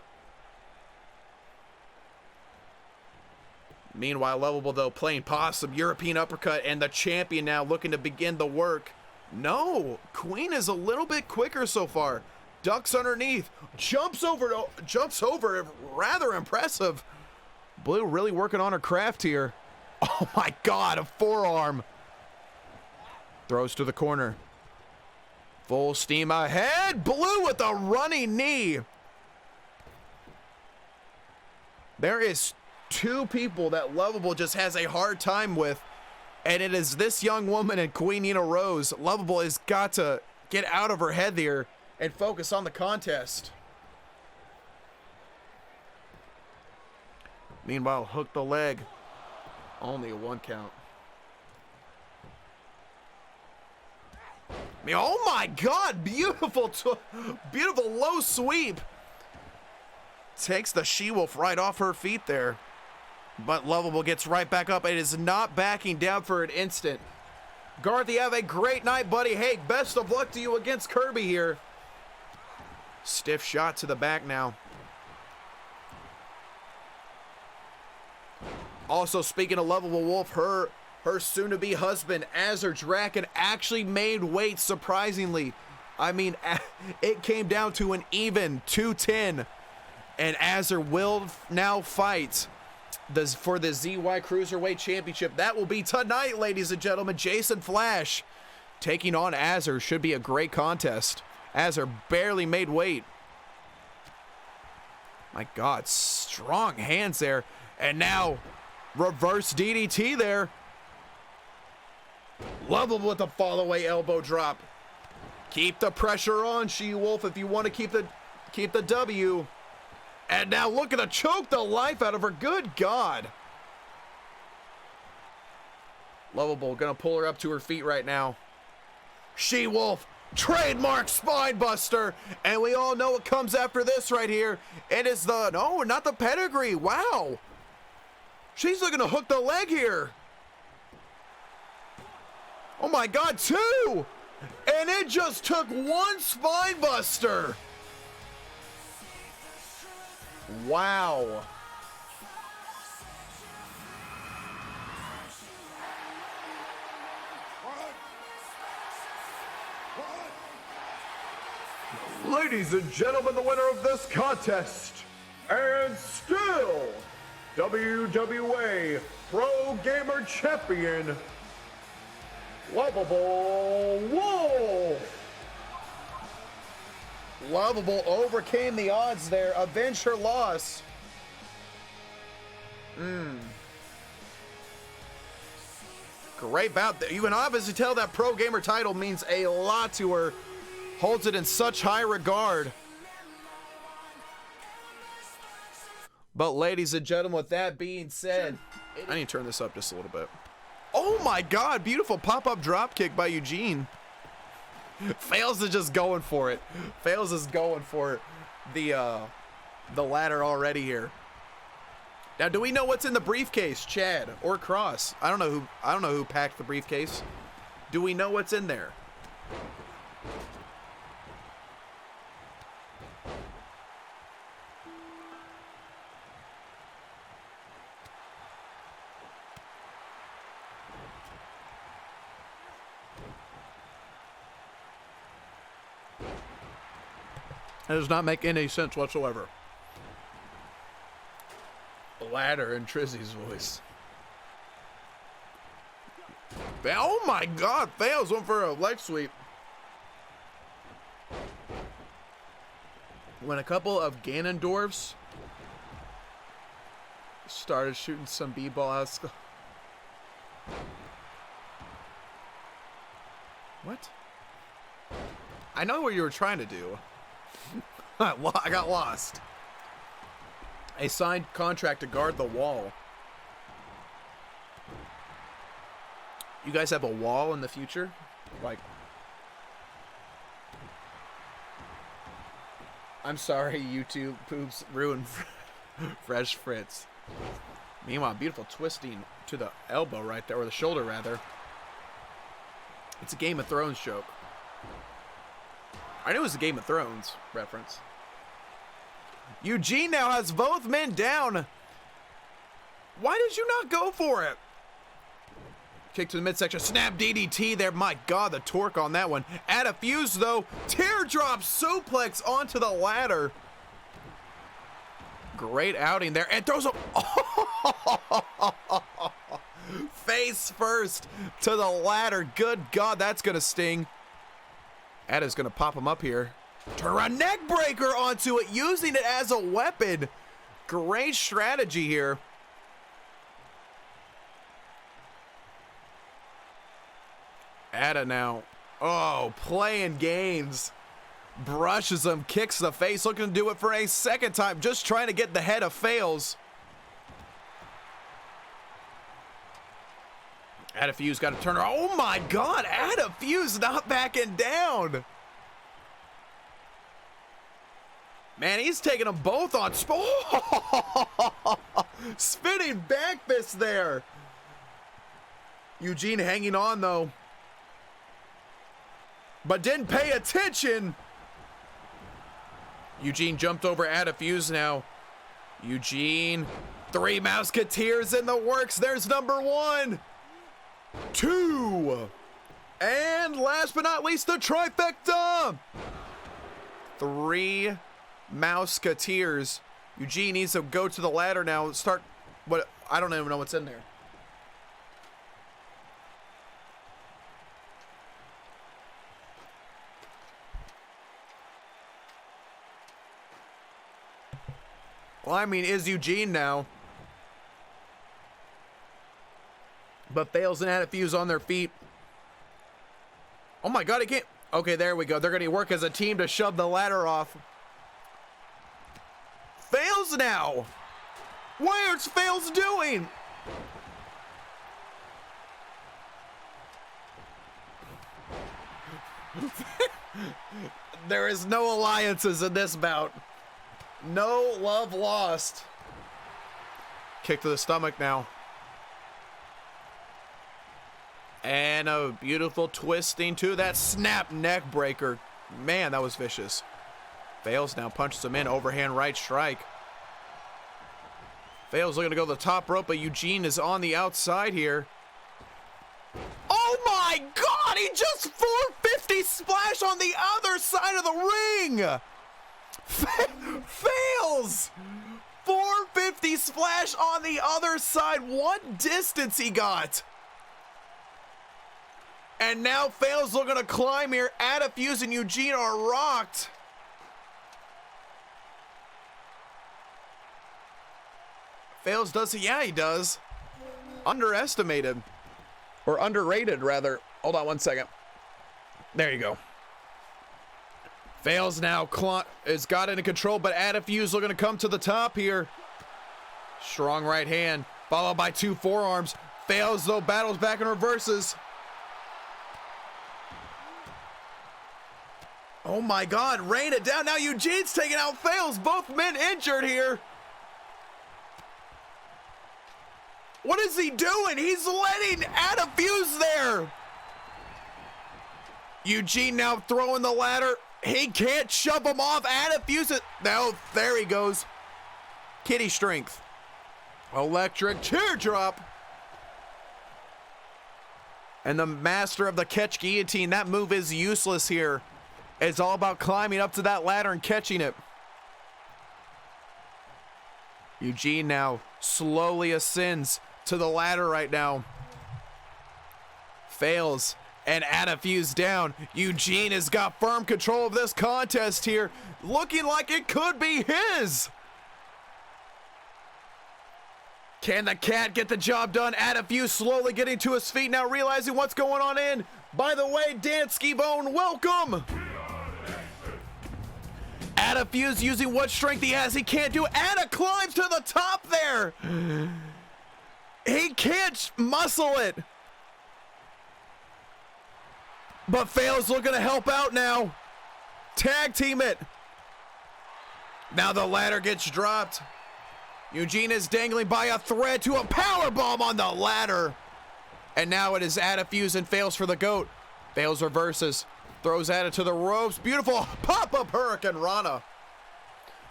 Meanwhile, Lovable, though, playing possum, European uppercut, and the champion now looking to begin the work. No, Queen is a little bit quicker so far. Ducks underneath, jumps over, rather impressive. Blue really working on her craft here. Oh my God, a forearm. Throws to the corner. Full steam ahead. Blue with a running knee. There is two people that Lovable just has a hard time with, and it is this young woman and Queen Nina Rose. Lovable has got to get out of her head here and focus on the contest. Meanwhile, hook the leg. Only a 1 count. Oh my God, beautiful low sweep. Takes the She-Wolf right off her feet there. But Lovable gets right back up and is not backing down for an instant. Garth, you have a great night, buddy. Hey, best of luck to you against Kirby here. Stiff shot to the back now. Also, speaking of Lovable Wolf, her soon-to-be husband, Azar Draken, actually made weight, surprisingly. It came down to an even 210. And Azar will now fight for the ZY Cruiserweight Championship. That will be tonight, ladies and gentlemen. Jason Flash taking on Azar. Should be a great contest. Azar barely made weight. My God, strong hands there. And now, reverse DDT there. Lovable with the fall away elbow drop. Keep the pressure on, She-Wolf, if you want to keep the W. And now looking to choke the life out of her. Good God. Lovable gonna pull her up to her feet right now. She-Wolf, trademark spine buster. And we all know what comes after this right here. It is no, not the pedigree. Wow. She's looking to hook the leg here. Oh my God, 2! And it just took 1 spine buster. Wow. Ladies and gentlemen, the winner of this contest, and still WWA Pro Gamer Champion, Lovable Wolf. Lovable overcame the odds there, avenged her loss. Great bout. You can obviously tell that Pro Gamer title means a lot to her. Holds it in such high regard. But ladies and gentlemen, with that being said, I need to turn this up just a little bit. Oh my God, beautiful pop-up drop kick by Eugene. Fails is just going for it. Fails is going for the ladder already here. Now, do we know what's in the briefcase, Chad or Cross? I don't know who packed the briefcase. Do we know what's in there? That does not make any sense whatsoever. Ladder in Trizzy's voice. Oh my god, Fails went for a leg sweep. When a couple of Ganondorfs started shooting some b-ball out. What? I know what you were trying to do. I got lost. A signed contract to guard the wall. You guys have a wall in the future? Like, I'm sorry, YouTube poops ruined Fresh Fritz. Meanwhile, beautiful twisting to the elbow right there, or the shoulder rather. It's a Game of Thrones joke. I knew it was a Game of Thrones reference. Eugene now has both men down. Why did you not go for it? Kick to the midsection. Snap DDT there. My God, the torque on that one. Add a fuse, though. Teardrop suplex onto the ladder. Great outing there. And throws a... face first to the ladder. Good God, that's going to sting. Ada's going to pop him up here. Turn around neck breaker onto it, using it as a weapon. Great strategy here. Ada now. Oh, playing games. Brushes him, kicks the face, looking to do it for a second time. Just trying to get the head of Fails. Ada Fuse got to turn around. Oh my God, Ada Fuse not backing down. Man, he's taking them both on. Spinning back fist there. Eugene hanging on though. But didn't pay attention. Eugene jumped over Ada Fuse now. Eugene, 3 Mouseketeers in the works. There's number 1, 2, and last but not least, the trifecta. 3 Mouseketeers. Eugene needs to go to the ladder now. Start what? I don't even know what's in there. Well, I mean, is Eugene now. But Fails and Ada Fuse on their feet. Oh my God, he can't. Okay, there we go. They're going to work as a team to shove the ladder off. Fails now. What's Fails doing? There is no alliances in this bout. No love lost. Kick to the stomach now. And a beautiful twisting to that snap neck breaker. Man, that was vicious. Fails now, punches him in. Overhand right strike. Fails looking to go to the top rope, but Eugene is on the outside here. Oh my God, he just 450 splash on the other side of the ring. Fails! 450 splash on the other side. What distance he got. And now Fails looking to climb here. Ada Fuse and Eugene are rocked. Fails does he? Yeah, he does. Underestimated. Or underrated, rather. Hold on one second. There you go. Fails now, is got into control, but Ada Fuse looking to come to the top here. Strong right hand, followed by 2 forearms. Fails though, battles back and reverses. Oh my God, rain it down. Now Eugene's taking out Fails. Both men injured here. What is he doing? He's letting Ada Fuse there. Eugene now throwing the ladder. He can't shove him off. Ada Fuse it. No, there he goes. Kitty strength. Electric teardrop. And the master of the catch guillotine. That move is useless here. It's all about climbing up to that ladder and catching it. Eugene now slowly ascends to the ladder right now. Fails, and Adafuse down. Eugene has got firm control of this contest here, looking like it could be his. Can the cat get the job done? Adafuse slowly getting to his feet now, realizing what's going on in. By the way, Dansky Bone, welcome. Adafuse using what strength he has. He can't do it. Ada climbs to the top there. He can't muscle it. But Fails looking to help out now. Tag team it. Now the ladder gets dropped. Eugene is dangling by a thread to a powerbomb on the ladder. And now it is Adafuse and Fails for the GOAT. Fails reverses. Throws Ada to the ropes. Beautiful pop-up Hurricane Rana.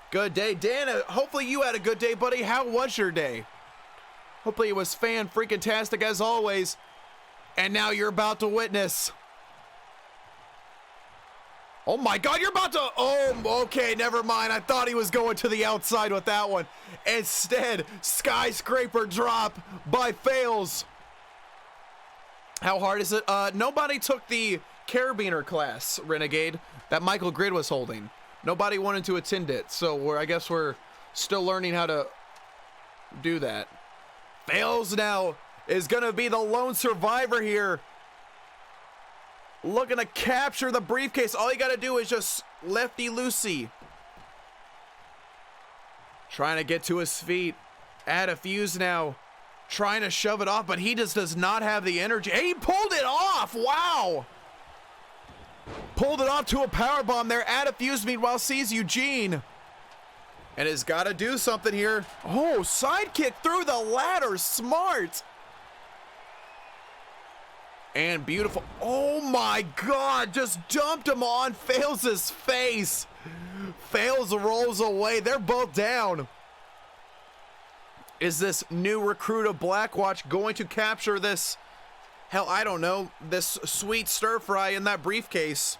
Good day. Dan, hopefully you had a good day, buddy. How was your day? Hopefully it was fan-freaking-tastic as always. And now you're about to witness. Oh my God, you're about to, oh, okay, never mind. I thought he was going to the outside with that one. Instead, skyscraper drop by Fails. How hard is it? Nobody took the Carabiner class, Renegade, that Michael Grid was holding. Nobody wanted to attend it, so I guess we're still learning how to do that. Fails now is gonna be the lone survivor here. Looking to capture the briefcase. All you gotta do is just lefty-loosey. Trying to get to his feet. Adafuse now. Trying to shove it off, but he just does not have the energy. He pulled it off. Wow. Pulled it off to a powerbomb there. Adafuse, meanwhile, sees Eugene. And has got to do something here. Oh, sidekick through the ladder. Smart. And beautiful. Oh my God, just dumped him on Fails' face. Fails rolls away. They're both down. Is this new recruit of Blackwatch going to capture this, hell, I don't know, this sweet stir fry in that briefcase?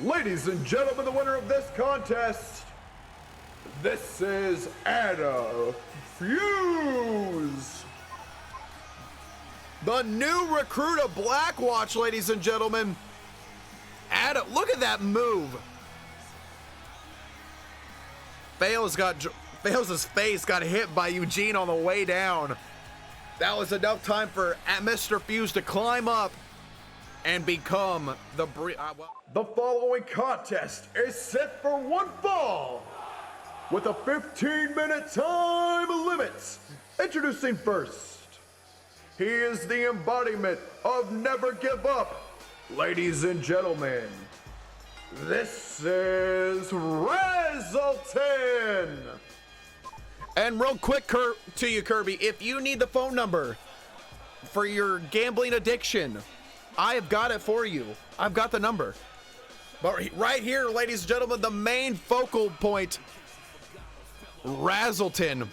Ladies and gentlemen, the winner of this contest, this is Adafuse. The new recruit of Blackwatch, ladies and gentlemen. Ada, look at that move. Fails' face got hit by Eugene on the way down. That was enough time for Mr. Fuse to climb up and become the The following contest is set for one fall with a 15-minute time limit. Introducing first, he is the embodiment of never give up. Ladies and gentlemen, this is Razzleton. And real quick to you, Kirby, if you need the phone number for your gambling addiction, I have got it for you. I've got the number. But right here, ladies and gentlemen, the main focal point, Razzleton.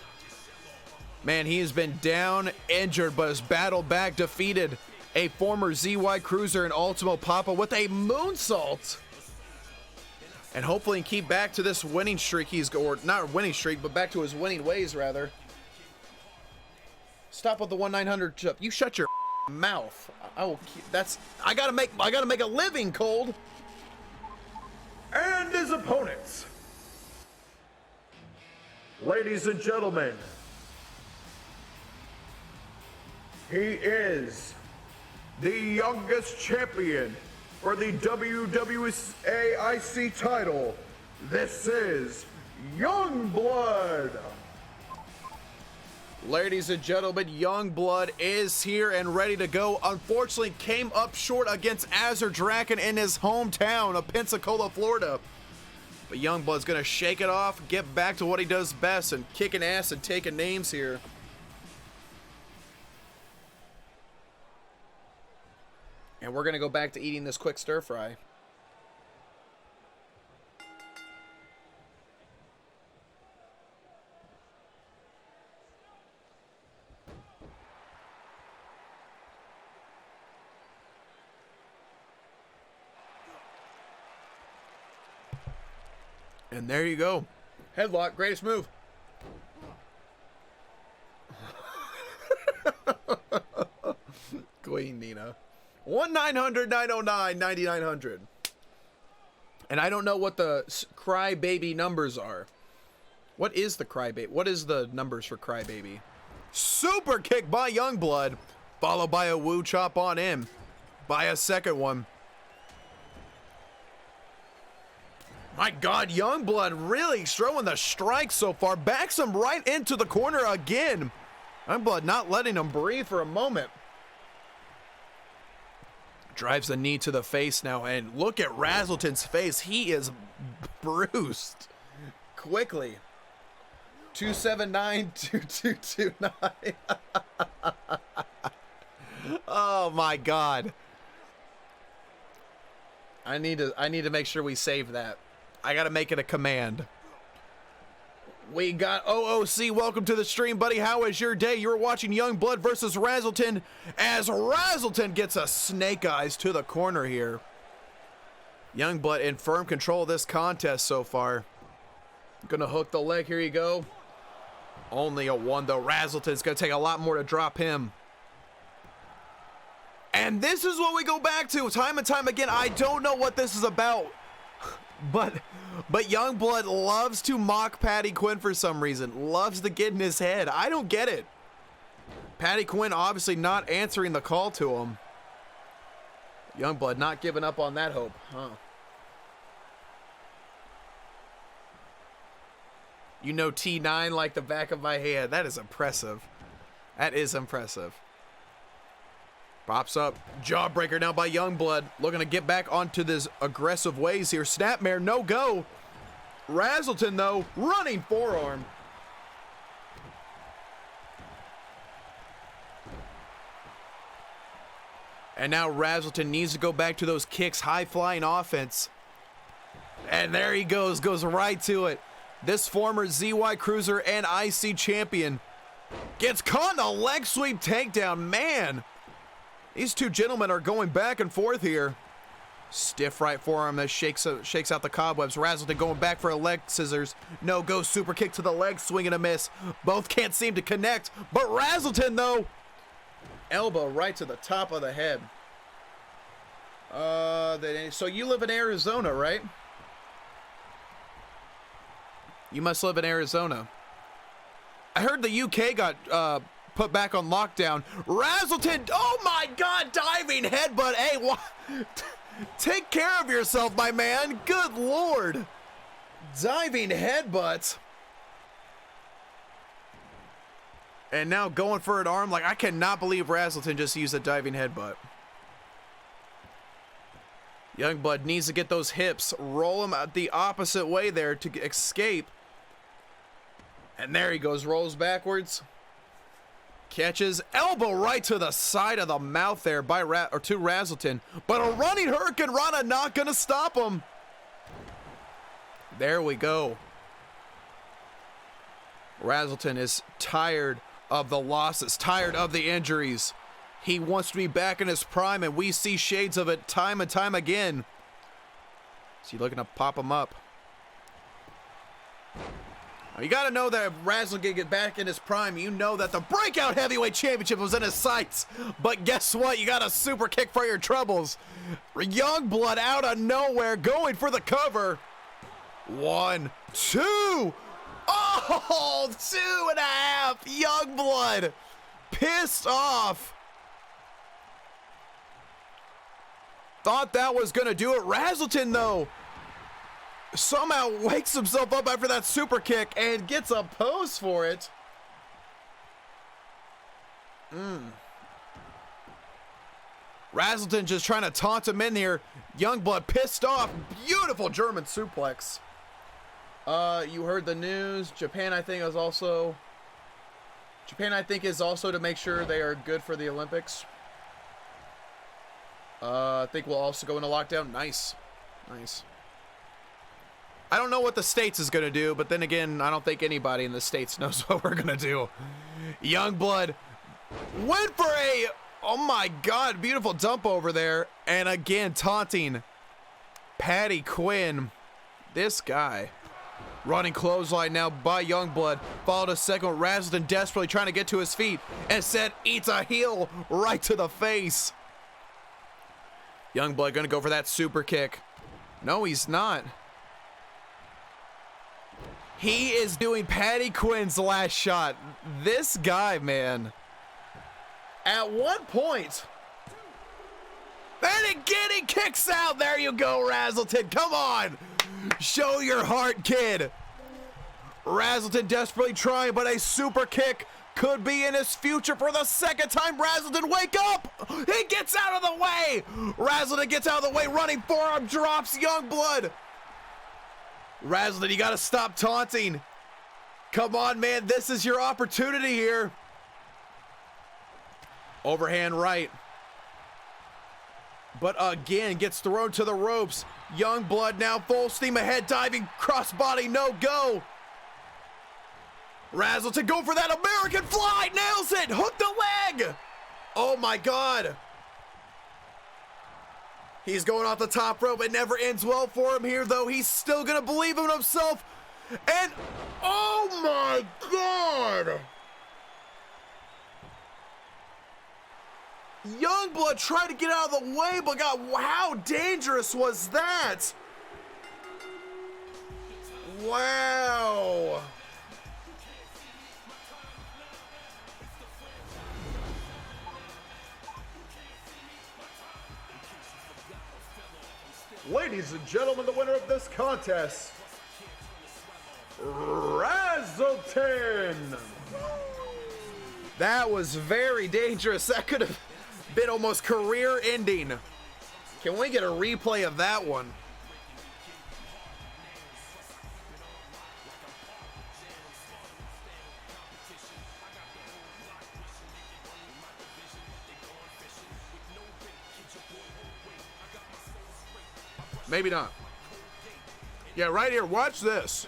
Man, he has been down, injured, but has battled back, defeated a former ZY Cruiser and Ultimo Papa with a moonsault. And hopefully keep back to this winning streak or not winning streak, but back to his winning ways, rather. Stop with the 1-900. You shut your mouth. I will keep, I gotta make a living, Cold. And his opponents. Ladies and gentlemen, he is the youngest champion for the WWA IC title. This is Youngblood. Ladies and gentlemen, Youngblood is here and ready to go. Unfortunately, came up short against Azure Draken in his hometown of Pensacola, Florida. But Youngblood's gonna shake it off, get back to what he does best, and kicking ass and taking names here. And we're going to go back to eating this quick stir fry. And there you go. Headlock, greatest move. Queen Nina. 1-900-909-9900. And I don't know what the crybaby numbers are. What is the crybaby? What is the numbers for crybaby? Super kick by Youngblood, followed by a woo chop on him. By a second one. My God, Youngblood really throwing the strike so far. Backs him right into the corner again. Youngblood not letting him breathe for a moment. Drives the knee to the face now, and look at Razzleton's face. He is bruised. Quickly. 279-2229. Oh my God. I need to make sure we save that. I gotta make it a command. We got OOC. Welcome to the stream, buddy. How is your day? You're watching Youngblood versus Razzleton as Razzleton gets a snake eyes to the corner here. Youngblood in firm control of this contest so far. Gonna hook the leg. Here you go. Only a one, though. Razzleton's gonna take a lot more to drop him. And this is what we go back to time and time again. I don't know what this is about. But Youngblood loves to mock Patty Quinn for some reason. Loves to get in his head. I don't get it. Patty Quinn obviously not answering the call to him. Youngblood not giving up on that hope, huh? You know T9 like the back of my hand. That is impressive. That is impressive. Pops up. Jawbreaker now by Youngblood. Looking to get back onto this aggressive ways here. Snapmare, no go. Razzleton, though, running forearm. And now Razzleton needs to go back to those kicks. High-flying offense. And there he goes. Goes right to it. This former ZY Cruiser and IC champion gets caught in a leg sweep takedown. Man. These two gentlemen are going back and forth here. Stiff right forearm that shakes out the cobwebs. Razzleton going back for a leg scissors. No go, super kick to the leg, swing and a miss. Both can't seem to connect, but Razzleton though. Elbow right to the top of the head. So you live in Arizona, right? You must live in Arizona. I heard the UK got put back on lockdown. Razzleton, oh my God, diving headbutt. Hey, take care of yourself, my man. Good Lord. Diving headbutt. And now going for an arm. Like, I cannot believe Razzleton just used a diving headbutt. Youngblood needs to get those hips. Roll him out the opposite way there to escape. And there he goes. Rolls backwards. Catches elbow right to the side of the mouth there by to Razzleton. But a running Hurricane Rana not going to stop him. There we go. Razzleton is tired of the losses, tired of the injuries. He wants to be back in his prime, and we see shades of it time and time again. Is he looking to pop him up? You got to know that if Razzleton can get back in his prime, you know that the Breakout Heavyweight Championship was in his sights. But guess what? You got a super kick for your troubles. Youngblood out of nowhere going for the cover. 1, 2. Oh, 2.5. Youngblood pissed off. Thought that was going to do it. Razzleton, though, somehow wakes himself up after that super kick and gets a pose for it. Razzleton just trying to taunt him in here. Youngblood pissed off. Beautiful German suplex. You heard the news. Japan, I think, is also to make sure they are good for the Olympics. I think we'll also go into lockdown. Nice. Nice. I don't know what the States is going to do, but then again, I don't think anybody in the States knows what we're going to do. Youngblood went for a, oh my God, beautiful dump over there. And again, taunting Patty Quinn. This guy. Running clothesline now by Youngblood. Followed a second. Razzleton desperately trying to get to his feet. And said, eats a heel right to the face. Youngblood going to go for that super kick. No, he's not. He is doing Patty Quinn's last shot. This guy, man. At one point. And again, he kicks out. There you go, Razzleton. Come on. Show your heart, kid. Razzleton desperately trying, but a super kick could be in his future for the second time. Razzleton, wake up! He gets out of the way! Razzleton gets out of the way, running forearm drops Youngblood. Razzleton, you gotta stop taunting. Come on, man, this is your opportunity here. Overhand right. But again, gets thrown to the ropes. Youngblood now full steam ahead, diving crossbody, no go. Razzleton go for that American fly, nails it, hook the leg. Oh my God. He's going off the top rope. It never ends well for him here, though. He's still gonna believe in himself. And oh my God. Youngblood tried to get out of the way, but God, how dangerous was that? Wow. Ladies and gentlemen, the winner of this contest, Razzleton. That was very dangerous. That could have been almost career ending. Can we get a replay of that one? Maybe not. Yeah, right here. Watch this.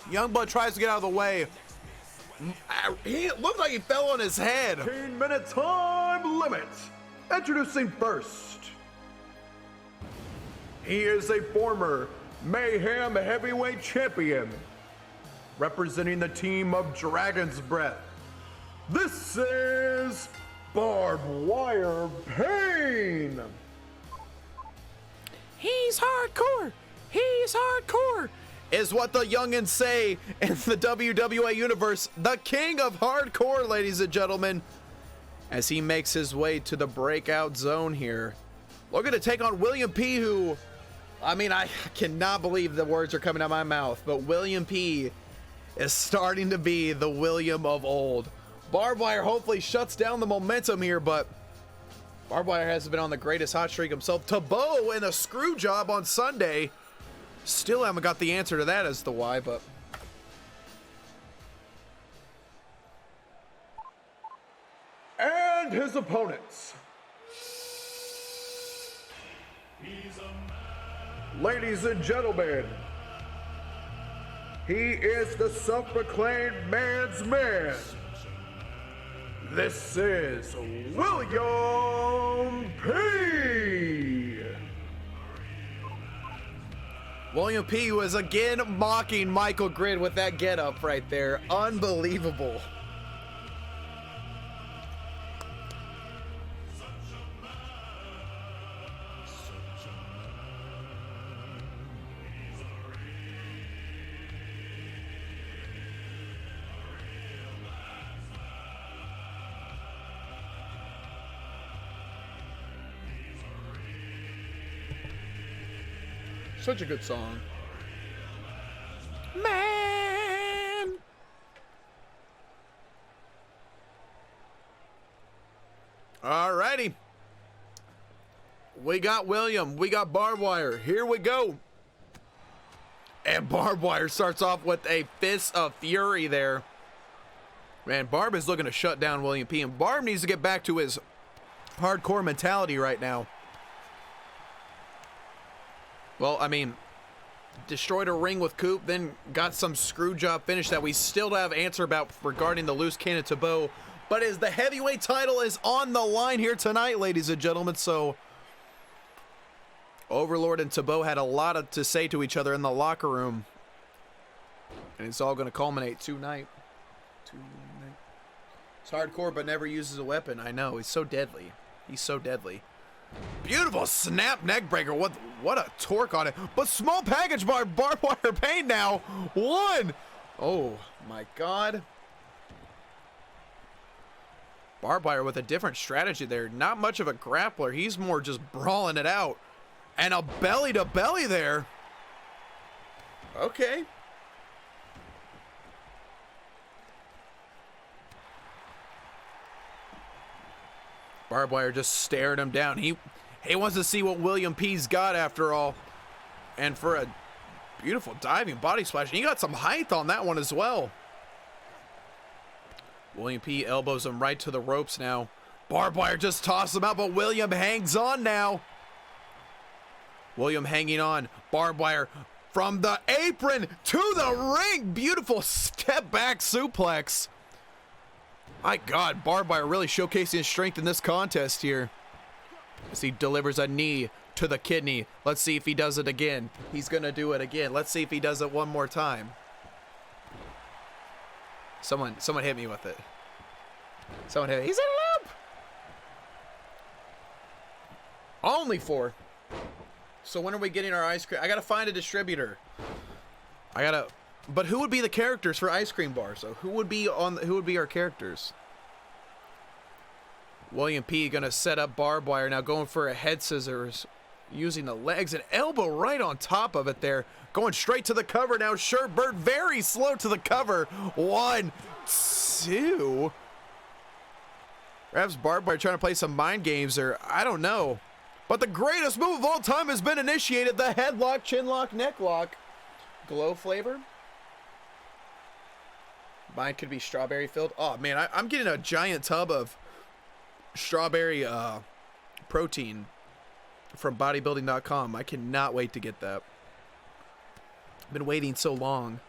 Youngblood tries to get out of the way. He looked like he fell on his head. 15-minute time limit. Introducing first. He is a former Mayhem Heavyweight Champion, representing the team of Dragon's Breath. This is Barbed Wire Pain. He's hardcore. He's hardcore. Is what the youngins say in the WWA universe. The king of hardcore, ladies and gentlemen. As he makes his way to the breakout zone here. Looking to take on William P, who, I mean, I cannot believe the words are coming out of my mouth, but William P is starting to be the William of old. Barbed Wire hopefully shuts down the momentum here, but Barbed Wire hasn't been on the greatest hot streak himself. Tebow and a screw job on Sunday. Still haven't got the answer to that as to why, but And his opponents. Ladies and gentlemen, he is the self-proclaimed man's man. This is William P. William P was again mocking Michael Grid with that getup right there. Unbelievable. Such a good song. Man! Alrighty. We got William. We got Barbed Wire. Here we go. And Barbed Wire starts off with a fist of fury there. Man, Barb is looking to shut down William P. And Barb needs to get back to his hardcore mentality right now. Well, I mean, destroyed a ring with Coop, then got some screw job finish that we still don't have answer about regarding the loose cannon Tebow. But the heavyweight title is on the line here tonight, ladies and gentlemen. So Overlord and Tebow had a lot to say to each other in the locker room. And it's all going to culminate tonight. It's hardcore, but never uses a weapon. I know. He's so deadly. He's so deadly. Beautiful snap neck breaker. What a torque on it. But small package barbed wire pain now. One. Oh, my God. Barbed wire with a different strategy there. Not much of a grappler. He's more just brawling it out. And a belly to belly there. Okay. Barbed wire just staring him down. He wants to see what William P's got after all. And for a beautiful diving body splash. And he got some height on that one as well. William P elbows him right to the ropes now. Barbed wire just tosses him out, but William hangs on now. William hanging on. Barbed wire from the apron to the ring. Beautiful step back suplex. My God, barbed wire really showcasing his strength in this contest here. As he delivers a knee to the kidney. Let's see if he does it again. He's gonna do it again. Let's see if he does it one more time. Someone hit me with it. Someone hit me. He's in a loop. Only 4. So when are we getting our ice cream? I gotta find a distributor. But who would be the characters for ice cream bars? So who would be our characters? William P gonna set up barbed wire now, going for a head scissors, using the legs and elbow right on top of it there, going straight to the cover now. Shirtbird very slow to the cover. 1, 2. Perhaps barbed wire trying to play some mind games, or I don't know. But the greatest move of all time has been initiated: the headlock, chinlock, necklock. Glow flavor. Mine could be strawberry filled. Oh man, I'm getting a giant tub of strawberry protein from bodybuilding.com. I cannot wait to get that. I've been waiting so long.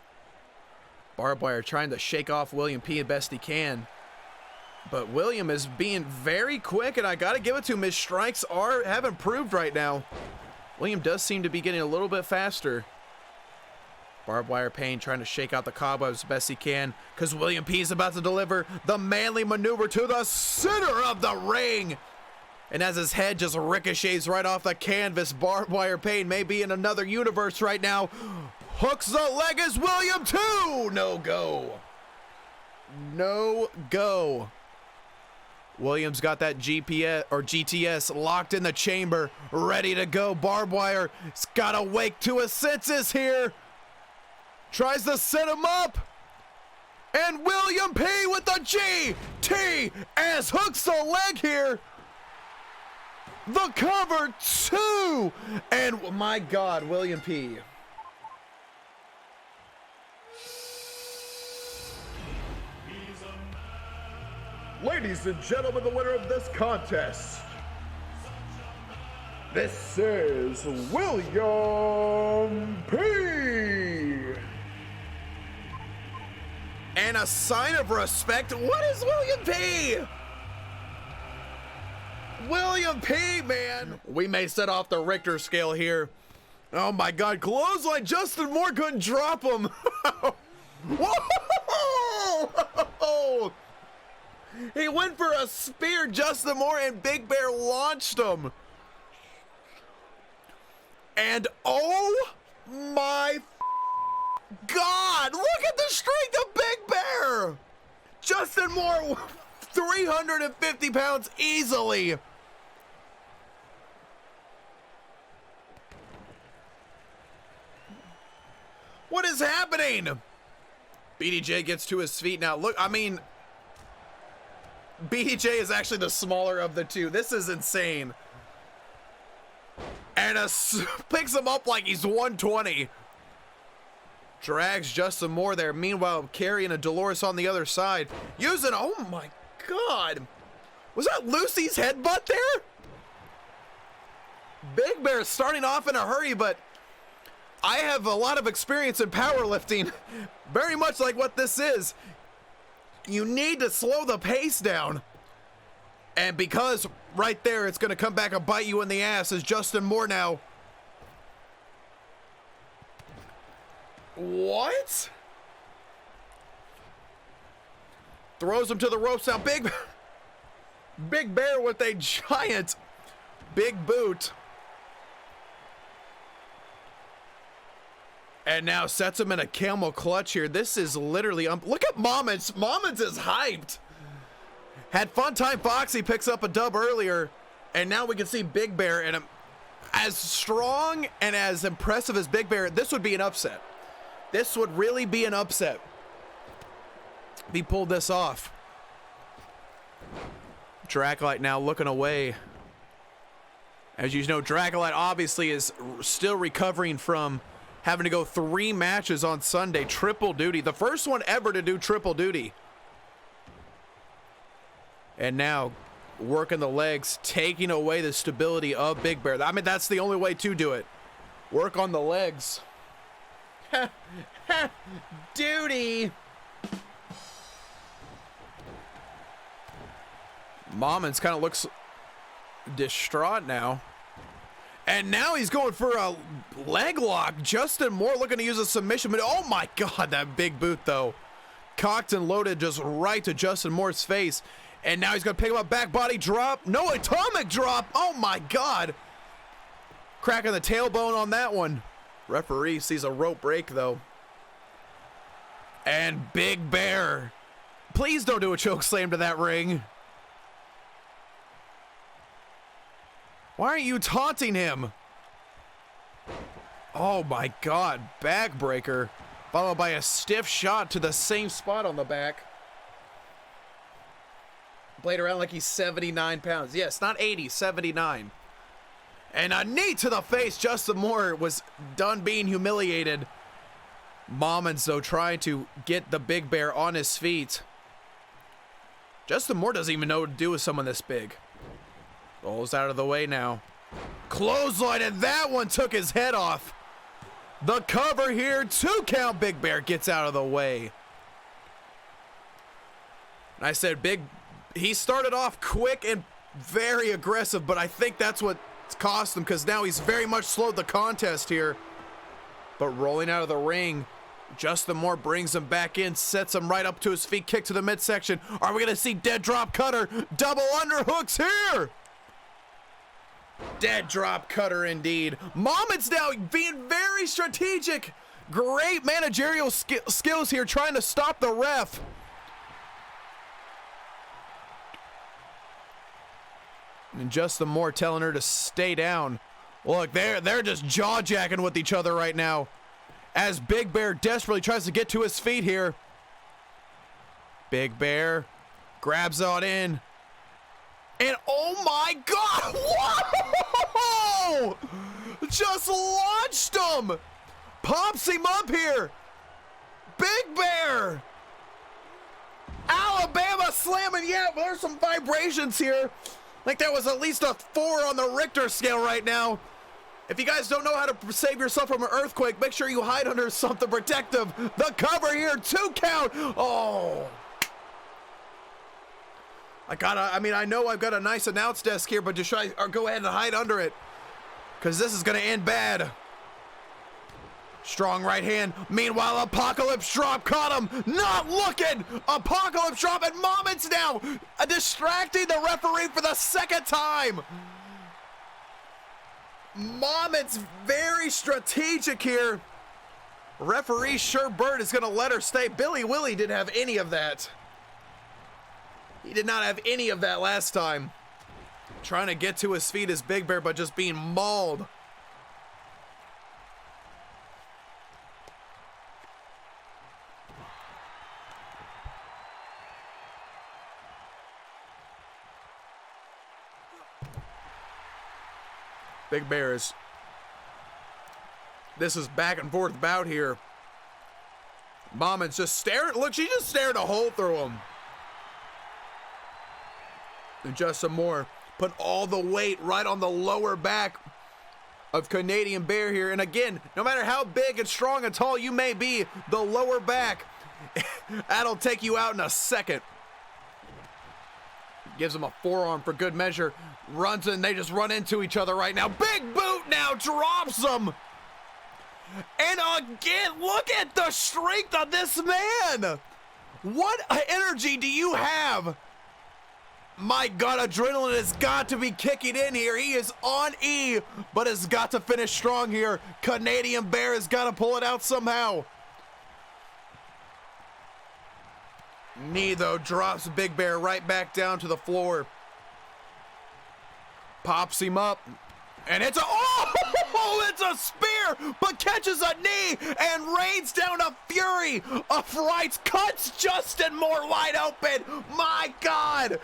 Barbed wire trying to shake off William P as best he can. But William is being very quick, and I gotta give it to him. His strikes have improved right now. William does seem to be getting a little bit faster. Barbed wire pain trying to shake out the cobwebs as best he can, because William P is about to deliver the manly maneuver to the center of the ring. And as his head just ricochets right off the canvas, barbed wire pain may be in another universe right now. Hooks the leg as William 2. No go. No go. Williams got that GPS or GTS locked in the chamber, ready to go. Barbed wire has got to wake to his senses here. Tries to set him up. And William P with the GTS hooks the leg here. The cover 2. And my God, William P. Ladies and gentlemen, the winner of this contest, this is William P. And a sign of respect. What is William P? William P, man. We may set off the Richter scale here. Oh my God, clothesline. Justin Moore couldn't drop him. Whoa! He went for a spear, Justin Moore, and Big Bear launched him. And oh my God, look at the strength of Big Bear. Justin Moore, 350 pounds easily. What is happening? BDJ gets to his feet now. Look, I mean, BJ is actually the smaller of the two. This is insane. And picks him up like he's 120. Drags Justin Moore there. Meanwhile, carrying a Dolores on the other side. Using, oh my God. Was that Lucy's headbutt there? Big Bear starting off in a hurry, but I have a lot of experience in powerlifting, very much like what this is. You need to slow the pace down. And because right there, it's going to come back and bite you in the ass as Justin Moore now. What? Throws him to the ropes now. Big Bear with a giant big boot. And now sets him in a camel clutch here. This is literally, look at Moments. Moments is hyped. Had Fun Time Foxy picks up a dub earlier, and now we can see Big Bear, and as strong and as impressive as Big Bear, this would be an upset. This would really be an upset if he pulled this off. Dracolite now looking away. As you know, Dracolite obviously is still recovering from having to go 3 matches on Sunday, triple duty. The first one ever to do triple duty. And now working the legs, taking away the stability of Big Bear. I mean, that's the only way to do it. Work on the legs. Duty. Mommons kind of looks distraught now. And now he's going for a leg lock. Justin Moore looking to use a submission, but oh my God, that big boot though. Cocked and loaded just right to Justin Moore's face. And now he's gonna pick him up, back body drop. No, atomic drop, oh my God. Cracking the tailbone on that one. Referee sees a rope break though. And Big Bear. Please don't do a choke slam to that ring. Why aren't you taunting him? Oh my God, backbreaker. Followed by a stiff shot to the same spot on the back. Played around like he's 79 pounds. Yes, not 80, 79. And a knee to the face. Justin Moore was done being humiliated. Mommons, though, trying to get the Big Bear on his feet. Justin Moore doesn't even know what to do with someone this big. Rolls out of the way now. Clothesline, and that one took his head off. The cover here, 2 count. Big Bear gets out of the way. And I said he started off quick and very aggressive, but I think that's what cost him, because now he's very much slowed the contest here. But rolling out of the ring, Justin Moore brings him back in, sets him right up to his feet, kick to the midsection. Are we going to see dead drop cutter? Double underhooks here. Dead drop cutter indeed. Mommons now being very strategic. Great managerial skills here, trying to stop the ref. And Justin Moore telling her to stay down. Look, they're just jaw-jacking with each other right now, as Big Bear desperately tries to get to his feet here. Big Bear grabs on in. And oh my God, whoa! Just launched him! Pops him up here! Big Bear! Alabama slamming, yeah, there's some vibrations here. Like there was at least a 4 on the Richter scale right now. If you guys don't know how to save yourself from an earthquake, make sure you hide under something protective. The cover here, 2 count. Oh. I know I've got a nice announce desk here, but just go ahead and hide under it, because this is going to end bad. Strong right hand. Meanwhile, Apocalypse drop caught him. Not looking. Apocalypse drop, and Mommons now distracting the referee for the 2nd time. Mommons very strategic here. Referee sure Bird is going to let her stay. Billy Willie didn't have any of that. He did not have any of that last time. Trying to get to his feet is Big Bear, but just being mauled. Big Bear is... This is back and forth bout here. Mommons just staring. Look, she just stared a hole through him. And Justin Moore put all the weight right on the lower back of Canadian Bear here. And again, no matter how big and strong and tall you may be, the lower back, that'll take you out in a second. Gives him a forearm for good measure. Runs and they just run into each other right now. Big boot now drops him. And again, look at the strength of this man. What energy do you have? My God, adrenaline has got to be kicking in here. He is on E, but has got to finish strong here. Canadian Bear has got to pull it out somehow. Knee, though, drops Big Bear right back down to the floor. Pops him up. And it's a spear, but catches a knee and rains down a fury of rights, cuts Justin Moore wide open. My God,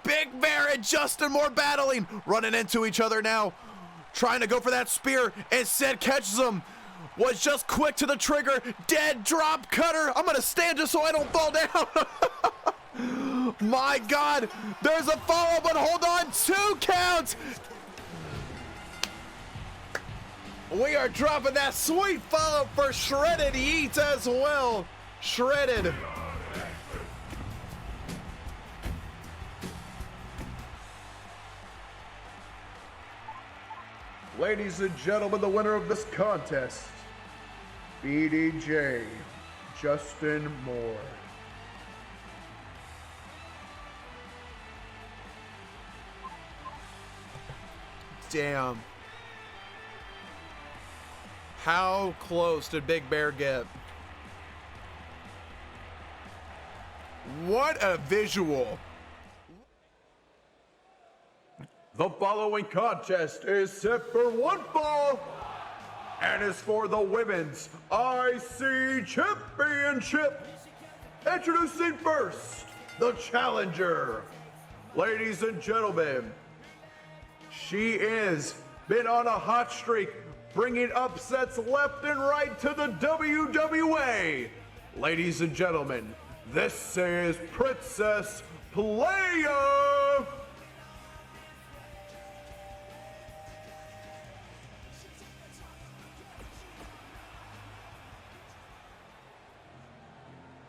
Big Bear and Justin Moore battling, running into each other now, trying to go for that spear. Instead catches him, was just quick to the trigger, dead drop cutter. I'm gonna stand just so I don't fall down. My God, there's a follow, but hold on, 2 counts. We are dropping that sweet follow for Shredded Yeet as well. Shredded. Ladies and gentlemen, the winner of this contest, BDJ Justin Moore. Damn. How close did Big Bear get? What a visual. The following contest is set for one fall and is for the Women's IC Championship. Introducing first, the challenger. Ladies and gentlemen, she is been on a hot streak, bringing upsets left and right to the WWA. Ladies and gentlemen, this is Princess Playa.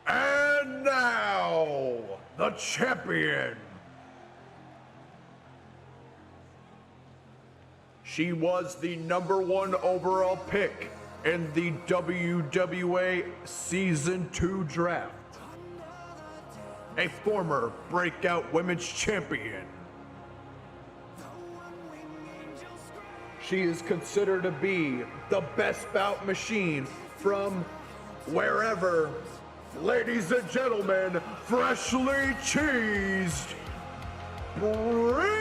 And now, the champion. She was the #1 overall pick in the WWA Season 2 draft. A former breakout women's champion. She is considered to be the best bout machine from wherever. Ladies and gentlemen, freshly cheesed Brie.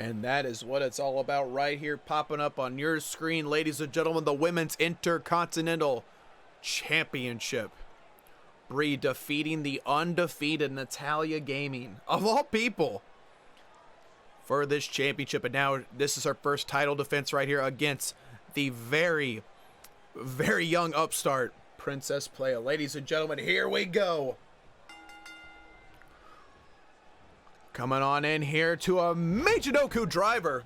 And that is what it's all about right here, popping up on your screen, ladies and gentlemen, the Women's Intercontinental Championship. Brie defeating the undefeated Natalia Gaming, of all people, for this championship. And now this is her first title defense right here against the very, very young upstart, Princess Playa. Ladies and gentlemen, here we go. Coming on in here to a Michinoku driver.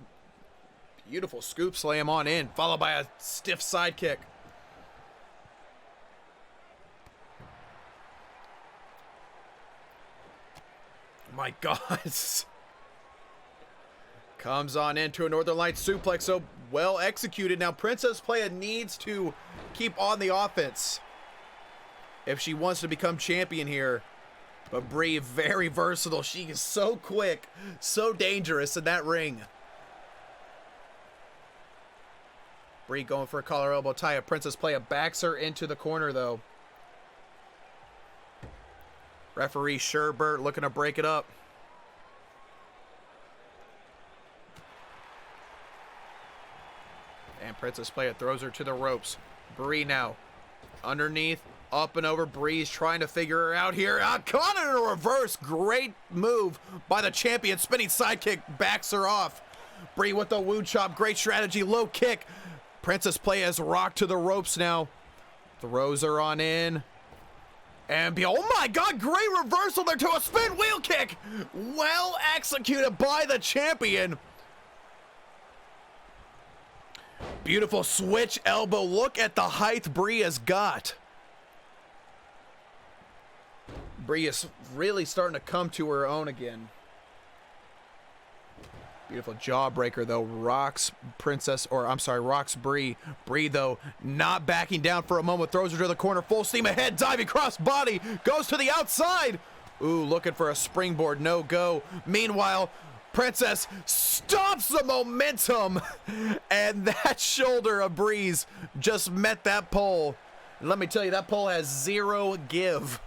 Beautiful scoop slam on in, followed by a stiff sidekick. My God. Comes on into a Northern Lights suplex, so well executed. Now Princess Playa needs to keep on the offense if she wants to become champion here. But Brie, very versatile. She is so quick, so dangerous in that ring. Bree going for a collar elbow tie. A Princess Playa backs her into the corner, though. Referee Sherbert looking to break it up. And Princess Playa throws her to the ropes. Bree now underneath, up and over. Bree's trying to figure her out here. Caught in a reverse. Great move by the champion. Spinning sidekick backs her off. Bree with the woo chop. Great strategy. Low kick. Princess Playa is rocked to the ropes now. Throws her on in. And oh my God, great reversal there to a spin wheel kick. Well executed by the champion. Beautiful switch elbow. Look at the height Bree has got. Bree is really starting to come to her own again. Beautiful jawbreaker though. Rocks Bree. Bree though not backing down for a moment. Throws her to the corner. Full steam ahead. Diving cross body. Goes to the outside. Ooh, looking for a springboard. No go. Meanwhile, Princess stops the momentum. And that shoulder of Bree's just met that pole. And let me tell you, that pole has zero give.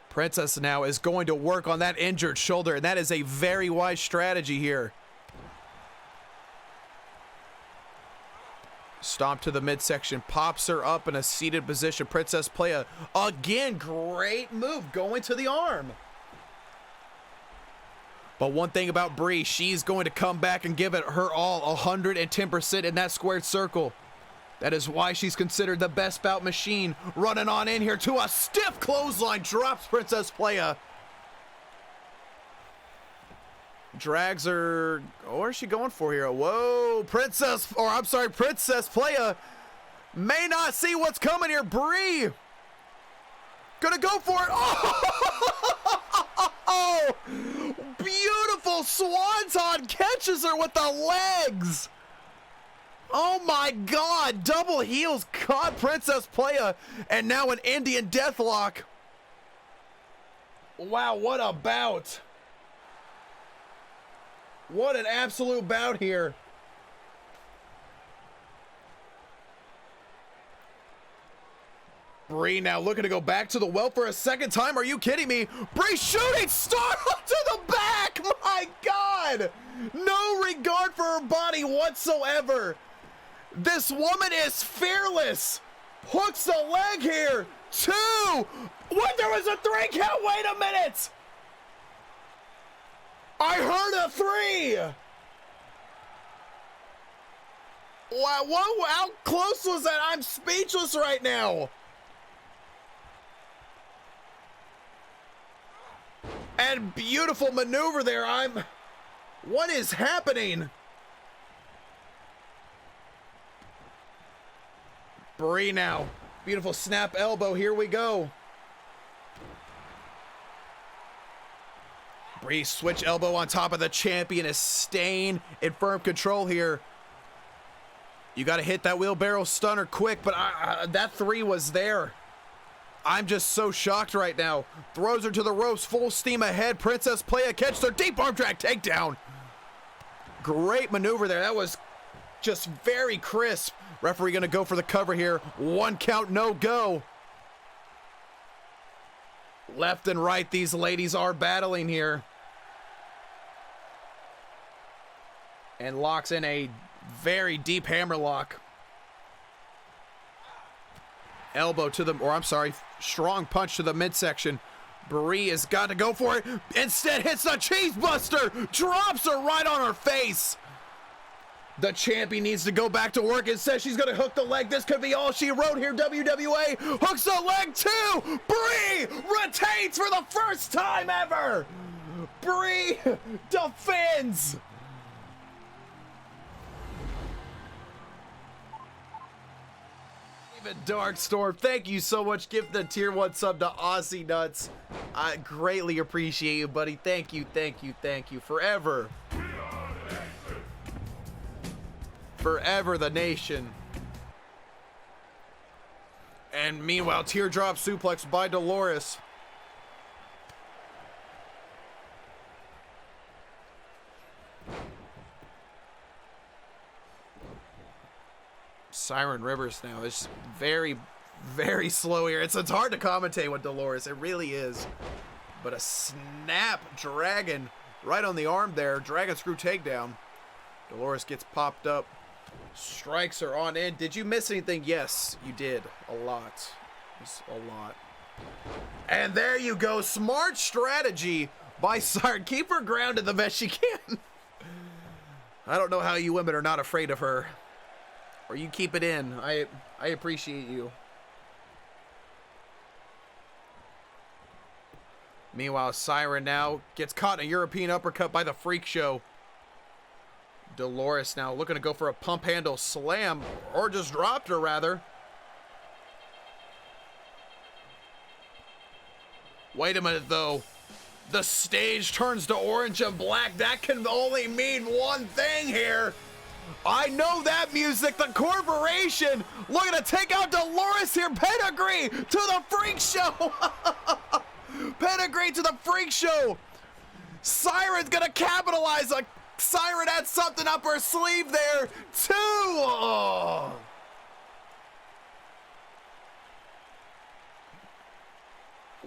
Princess now is going to work on that injured shoulder, and that is a very wise strategy here. Stomp to the midsection, pops her up in a seated position. Princess Playa, again, great move, going to the arm. But one thing about Bree, she's going to come back and give it her all, 110% in that squared circle. That is why she's considered the best bout machine. Running on in here to a stiff clothesline. Drops Princess Playa. Drags her. Oh, where's she going for here? Whoa, Princess Playa may not see what's coming here. Bree gonna go for it. Oh, beautiful swanton catches her with the legs. Oh my God, double heels caught Princess Playa, and now an Indian deathlock. Wow, what a bout. What an absolute bout here. Bree now looking to go back to the well for a second time. Are you kidding me? Bree shooting star to the back. My God. No regard for her body whatsoever. This woman is fearless. Hooks the leg here. 2. What? There was a 3 count. Wait a minute. I heard a 3. Wow. Whoa, how close was that? I'm speechless right now. And beautiful maneuver there. What is happening? Bree now. Beautiful snap elbow. Here we go. Bree switch elbow on top of the champion is staying in firm control here. You got to hit that wheelbarrow stunner quick, but that 3 was there. I'm just so shocked right now. Throws her to the ropes, full steam ahead. Princess Playa catches her deep arm drag takedown. Great maneuver there. That was just very crisp. Referee gonna go for the cover here. 1 count, no go. Left and right, these ladies are battling here. And locks in a very deep hammer lock. Elbow to the, strong punch to the midsection. Bree has got to go for it. Instead hits the cheese buster. Drops her right on her face. The champion needs to go back to work and says she's going to hook the leg. This could be all she wrote here, WWA. Hooks the leg too. Bree retains for the first time ever. Bree defends. Darkstorm, thank you so much. Give the tier 1 sub to Aussie Nuts. I greatly appreciate you, buddy. Thank you, thank you, thank you. Forever. Forever the nation. And meanwhile, teardrop suplex by Dolores. Siren Rivers now is very, very slow here. It's hard to commentate with Dolores. It really is. But a snap dragon right on the arm there. Dragon screw takedown. Dolores gets popped up. Strikes her on in. Did you miss anything? Yes, you did. A lot. Just a lot. And there you go. Smart strategy by Siren. Keep her grounded the best she can. I don't know how you women are not afraid of her. Or you keep it in. I appreciate you. Meanwhile, Siren now gets caught in a European uppercut by the Freak Show. Dolores now looking to go for a pump handle slam, or just dropped her rather. Wait a minute though. The stage turns to orange and black. That can only mean one thing here. I know that music. The corporation looking to take out Dolores here. Pedigree to the Freak Show. Pedigree to the Freak Show. Siren's gonna capitalize. Siren had something up her sleeve there too. Oh.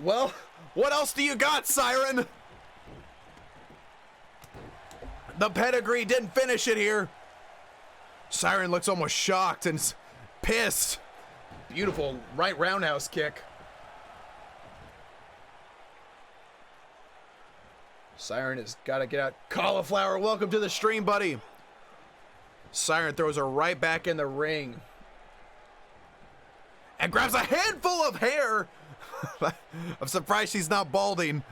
Well, what else do you got, Siren? The pedigree didn't finish it here. Siren looks almost shocked and pissed. Beautiful right roundhouse kick. Siren has got to get out. Cauliflower, welcome to the stream, buddy. Siren throws her right back in the ring. And grabs a handful of hair. I'm surprised she's not balding.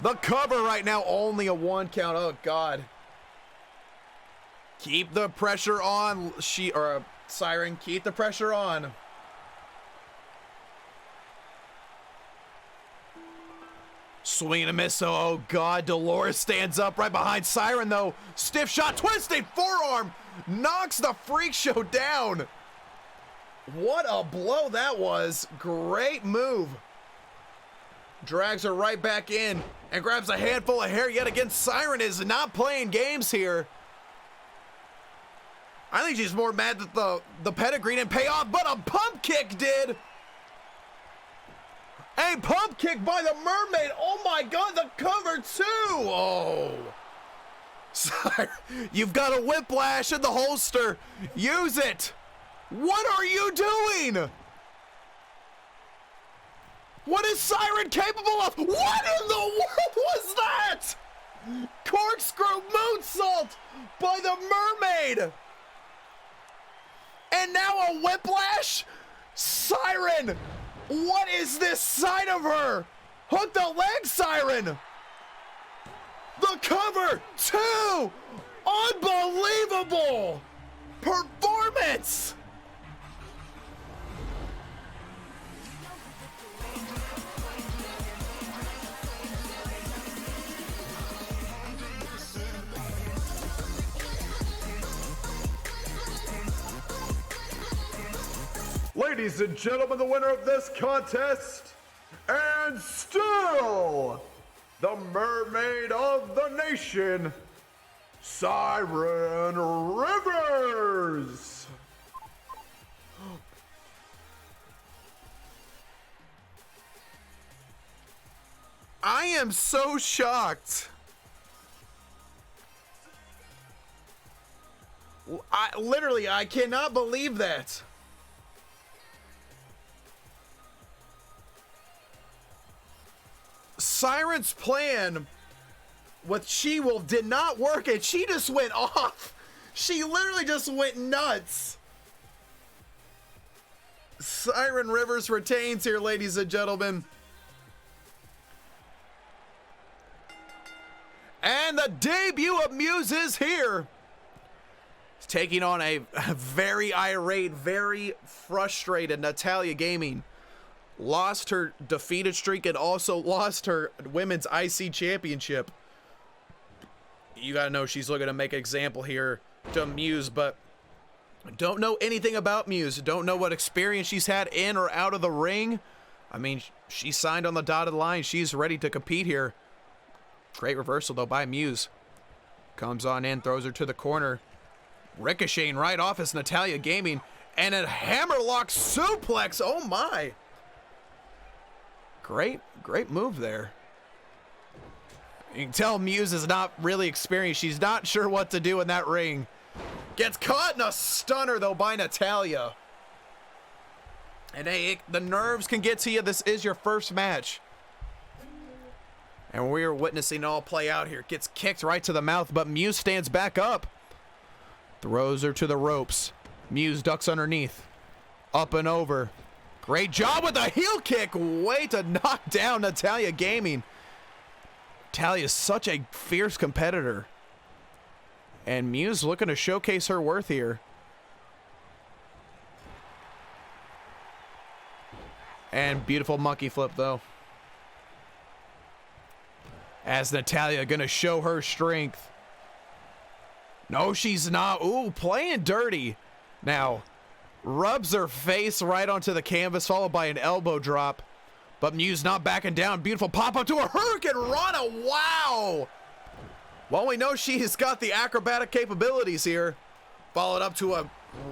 The cover right now, only a 1 count. Oh, God. Keep the pressure on. Siren, keep the pressure on. Swing and a miss. Oh, God. Dolores stands up right behind Siren, though. Stiff shot. Twisted forearm. Knocks the Freak Show down. What a blow that was. Great move. Drags her right back in and grabs a handful of hair yet again. Siren is not playing games here. I think she's more mad that the pedigree didn't pay off, but a pump kick did. A pump kick by the mermaid. Oh my God, the cover too. Oh. Siren, you've got a whiplash in the holster. Use it. What are you doing? What is Siren capable of? What in the world was that? Corkscrew moonsault by the mermaid. And now a whiplash? Siren, what is this side of her? Hook the leg, Siren. The cover, too. Unbelievable performance. Ladies and gentlemen, the winner of this contest, and still the mermaid of the nation, Siren Rivers. I am so shocked. I cannot believe that. Siren's plan with She-Wolf did not work, and she just went off. She literally just went nuts. Siren Rivers retains here, ladies and gentlemen. And the debut of Muse is here. He's taking on a very irate, very frustrated Natalia Gaming. Lost her defeated streak and also lost her women's IC championship. You gotta know she's looking to make an example here to Muse, but don't know anything about Muse. Don't know what experience she's had in or out of the ring. I mean, she signed on the dotted line. She's ready to compete here. Great reversal though by Muse. Comes on in, throws her to the corner. Ricocheting right off as Natalia Gaming And a hammerlock suplex. Oh my. Great move there. You can tell Muse is not really experienced. She's not sure what to do in that ring. Gets caught in a stunner though by Natalya. And hey, the nerves can get to you. This is your first match. And we are witnessing it all play out here. Gets kicked right to the mouth, but Muse stands back up. Throws her to the ropes. Muse ducks underneath. Up and over. Great job with the heel kick. Way to knock down Natalya Gaming. Natalya is such a fierce competitor. And Muse looking to showcase her worth here. And beautiful monkey flip though. As Natalya gonna show her strength. No, she's not. Ooh, playing dirty. Now, rubs her face right onto the canvas, followed by an elbow drop. But Muse not backing down. Beautiful pop-up to a Hurricane Rana. Wow. Well, we know she's got the acrobatic capabilities here. Followed up to a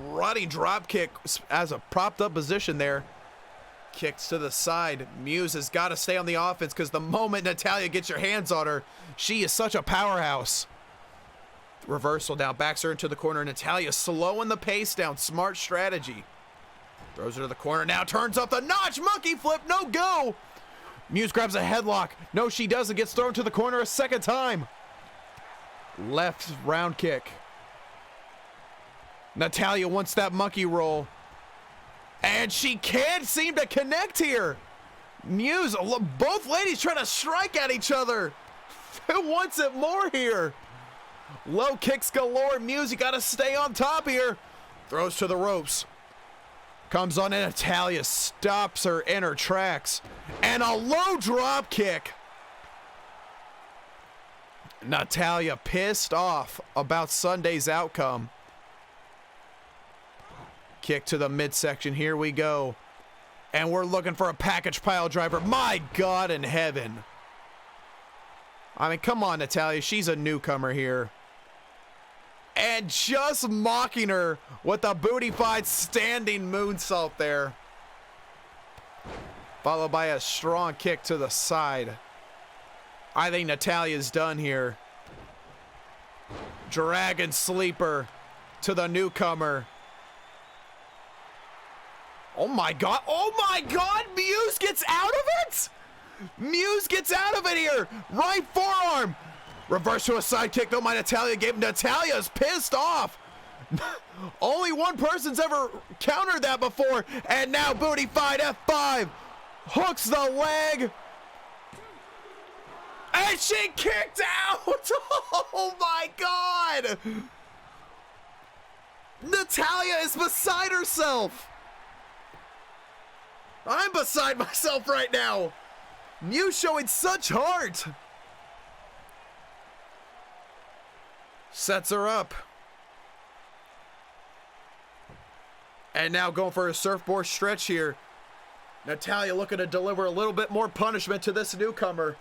running drop kick as a propped up position there. Kicks to the side. Muse has got to stay on the offense because the moment Natalya gets your hands on her, she is such a powerhouse. Reversal now, backs her into the corner. Natalya slowing the pace down. Smart strategy. Throws her to the corner now, turns up the notch. Monkey flip, no go. Muse grabs a headlock. No, she doesn't. Gets thrown to the corner a second time. Left round kick. Natalya wants that monkey roll. And she can't seem to connect here. Muse, both ladies trying to strike at each other. Who wants it more here? Low kicks galore. Muse, you got to stay on top here. Throws to the ropes. Comes on in. Natalya stops her in her tracks. And a low drop kick. Natalya pissed off about Sunday's outcome. Kick to the midsection. Here we go. And we're looking for a package pile driver. My God in heaven. I mean, come on, Natalya. She's a newcomer here. And just mocking her with a booty-fied standing moonsault there. Followed by a strong kick to the side. I think Natalya's done here. Dragon sleeper to the newcomer. Oh my God. Oh my God. Muse gets out of it. Muse gets out of it here. Right forearm. Reverse to a side kick though. My Natalya gave. Natalya's pissed off. Only one person's ever countered that before. And now booty fight F5. Hooks the leg. And she kicked out. Oh my God. Natalya is beside herself. I'm beside myself right now. Muse showing such heart. Sets her up. And now going for a surfboard stretch here. Natalya looking to deliver a little bit more punishment to this newcomer.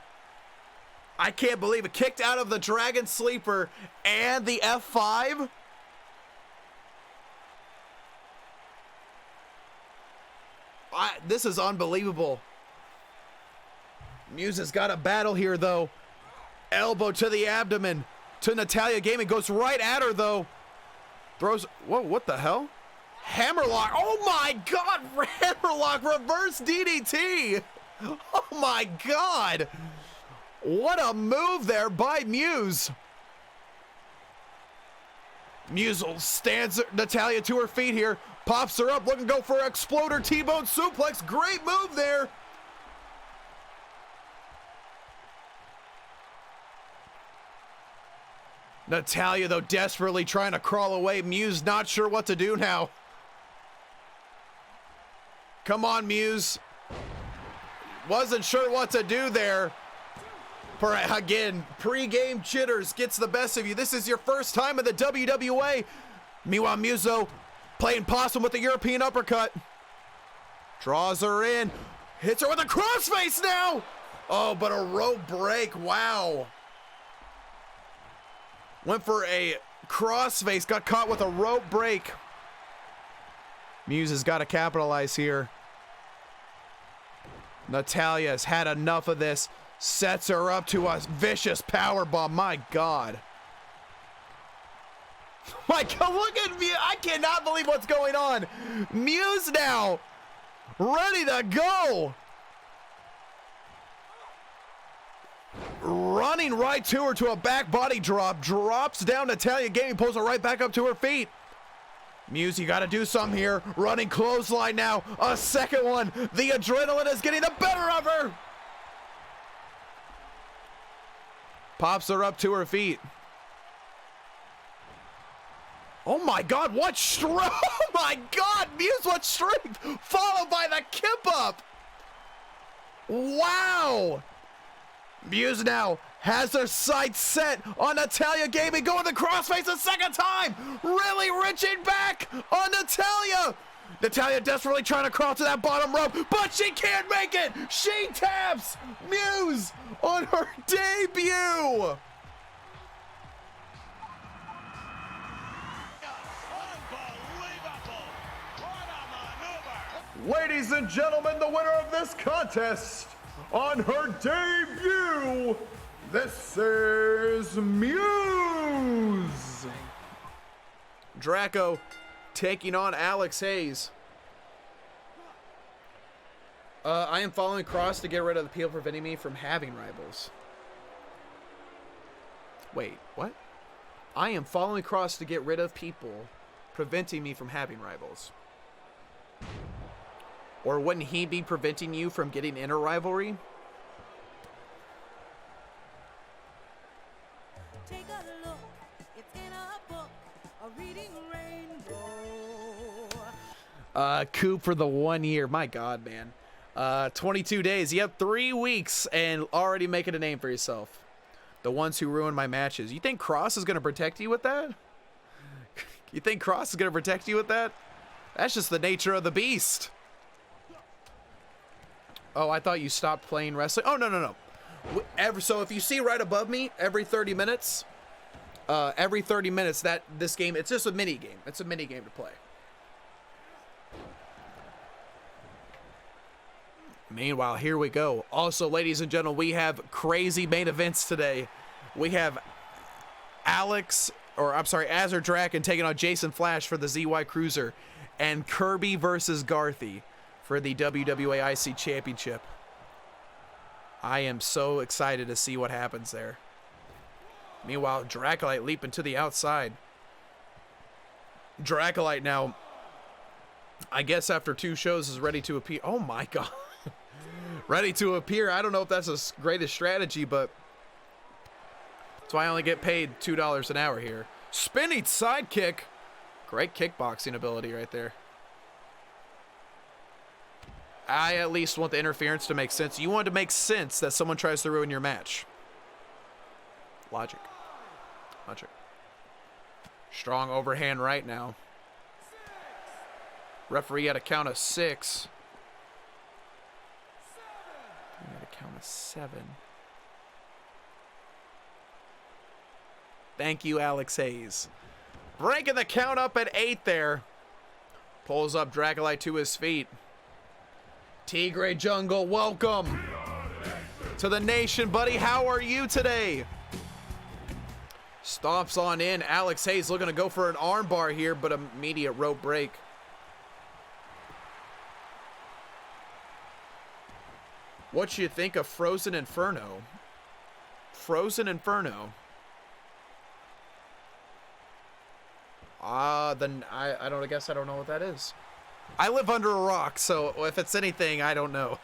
I can't believe it. Kicked out of the Dragon Sleeper and the F5. This is unbelievable. Muse has got a battle here, though. Elbow to the abdomen to Natalya Gaming. Goes right at her, though. Throws. Whoa, what the hell? Hammerlock. Oh, my God. Hammerlock. Reverse DDT. Oh, my God. What a move there by Muse. Muse stands Natalya to her feet here. Pops her up, looking to go for an exploder T-bone suplex. Great move there. Natalya, though, desperately trying to crawl away. Muse not sure what to do now. Come on, Muse. Wasn't sure what to do there. Again, pre-game jitters gets the best of you. This is your first time in the WWA. Meanwhile, Muzo playing possum with the European uppercut. Draws her in. Hits her with a crossface now. Oh, but a rope break. Wow. Went for a crossface. Got caught with a rope break. Muse has got to capitalize here. Natalia's had enough of this. Sets her up to a vicious power bomb. My God. My God, look at me. I cannot believe what's going on. Muse now ready to go. Running right to her to a back body drop. Drops down Natalia Gaming. Pulls her right back up to her feet. Muse, you got to do something here. Running clothesline now. A second one. The adrenaline is getting the better of her. Pops her up to her feet. Oh my God, what strength! Oh my God, Muse, what strength! Followed by the kip up. Wow! Muse now has her sights set on Natalia Gaming, going the crossface a second time! Really reaching back on Natalia! Natalia desperately trying to crawl to that bottom rope, but she can't make it! She taps Muse on her debut! Ladies and gentlemen, the winner of this contest on her debut, this is Muse. Draco taking on Alex Hayes. I am following Cross to get rid of the people preventing me from having rivals. Wait, what? I am following Cross to get rid of people preventing me from having rivals. Or wouldn't he be preventing you from getting in a rivalry? Take a look, it's in a book, a reading rainbow. Coop for the 1 year. My God, man. 22 days. Yep, 3 weeks and already making a name for yourself. The ones who ruin my matches. You think Cross is going to protect you with that? You think Cross is going to protect you with that? That's just the nature of the beast. Oh, I thought you stopped playing wrestling. Oh, no. So if you see right above me, every 30 minutes, that this game, it's just a mini game. It's a mini game to play. Meanwhile, here we go. Also, ladies and gentlemen, we have crazy main events today. We have Azure Draken taking on Jason Flash for the ZY Cruiser, and Kirby versus Garthy for the WWA IC Championship. I am so excited to see what happens there. Meanwhile, Dracolite leaping to the outside. Dracolite now, I guess after 2 shows, is ready to appear. Oh my God. Ready to appear. I don't know if that's the greatest strategy, but that's why I only get paid $2 an hour here. Spinning sidekick. Great kickboxing ability right there. I at least want the interference to make sense. You want to make sense that someone tries to ruin your match. Logic. Strong overhand right now. Referee at a count of 6. At a count of 7. Thank you, Alex Hayes. Breaking the count up at 8 there. Pulls up Dracolite to his feet. Tigre Jungle, welcome to the nation, buddy. How are you today? Stomps on in. Alex Hayes looking to go for an armbar here, but immediate rope break. What you think of Frozen Inferno? Frozen Inferno. Then I guess I don't know what that is. I live under a rock, so if it's anything, I don't know.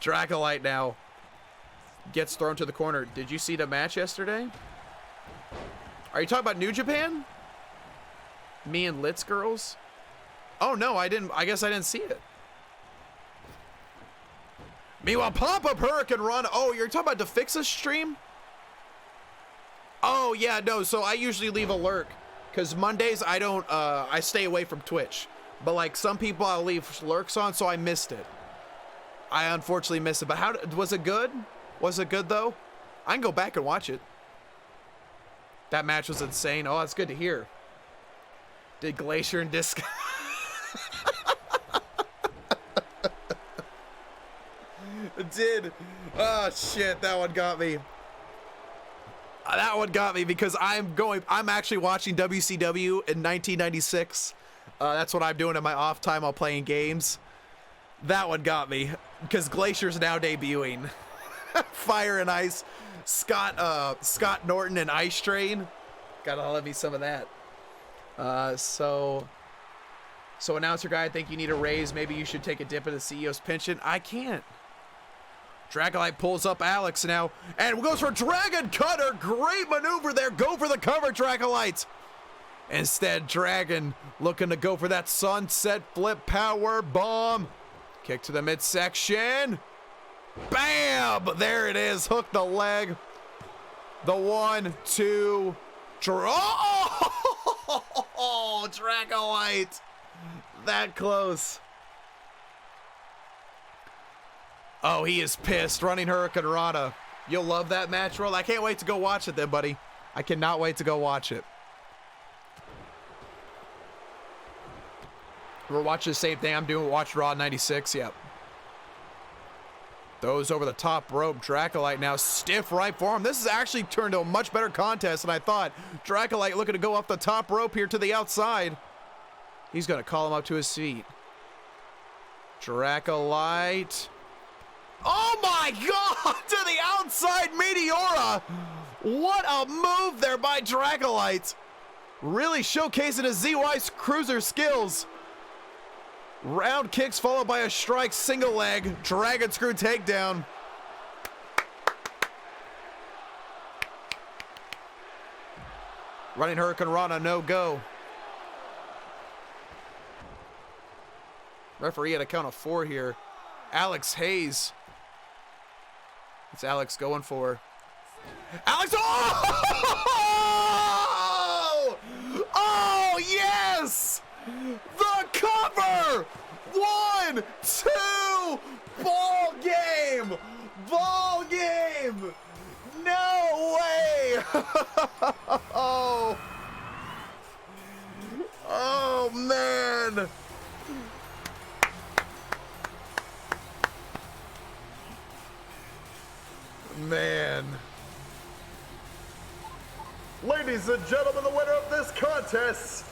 Dracolite now gets thrown to the corner. Did you see the match yesterday? Are you talking about New Japan? Me and Litz girls? Oh no, I didn't. I guess I didn't see it. Meanwhile, pop-up Hurricane Run. Oh, you're talking about the Fixus stream? Oh yeah, no. So I usually leave a lurk because Mondays I don't. I stay away from Twitch. But like some people, I'll leave lurks on, so I missed it. I unfortunately missed it. But how was it good? Was it good though? I can go back and watch it. That match was insane. Oh, that's good to hear. Did Glacier and Disc? It did. Oh shit, that one got me. That one got me because I'm actually watching WCW in 1996. That's what I'm doing in my off time while playing games. That one got me because Glacier's now debuting. Fire and Ice, Scott Norton and Ice Train. Gotta love me some of that. So announcer guy, I think you need a raise. Maybe you should take a dip in the CEO's pension. I can't. Dragonite pulls up Alex now and goes for Dragon Cutter. Great maneuver there. Go for the cover, Dragonite. Instead, Dragon looking to go for that sunset flip power bomb. Kick to the midsection. Bam! There it is. Hook the leg. The 1, 2, draw. Oh, Dragonite. That close. Oh, he is pissed. Running Hurricane Rana. You'll love that match, Roll. I can't wait to go watch it then, buddy. I cannot wait to go watch it. We're watching the same thing I'm doing. Watch Raw 96. Yep. Throws over the top rope. Dracolite now stiff right for him. This has actually turned to a much better contest than I thought. Dracolite looking to go off the top rope here to the outside. He's going to call him up to his feet. Dracolite. Oh my God! To the outside Meteora! What a move there by Dracolite. Really showcasing his ZY Cruiser skills. Round kicks followed by a strike, single leg, dragon screw takedown. Running Hurricane Rana, no go. Referee at a count of 4 here. Alex Hayes. It's Alex going for. Alex, oh! Oh, yes! The cover! 1, 2, ball game! Ball game! No way! Oh! Oh, man! Man. Ladies and gentlemen, the winner of this contest,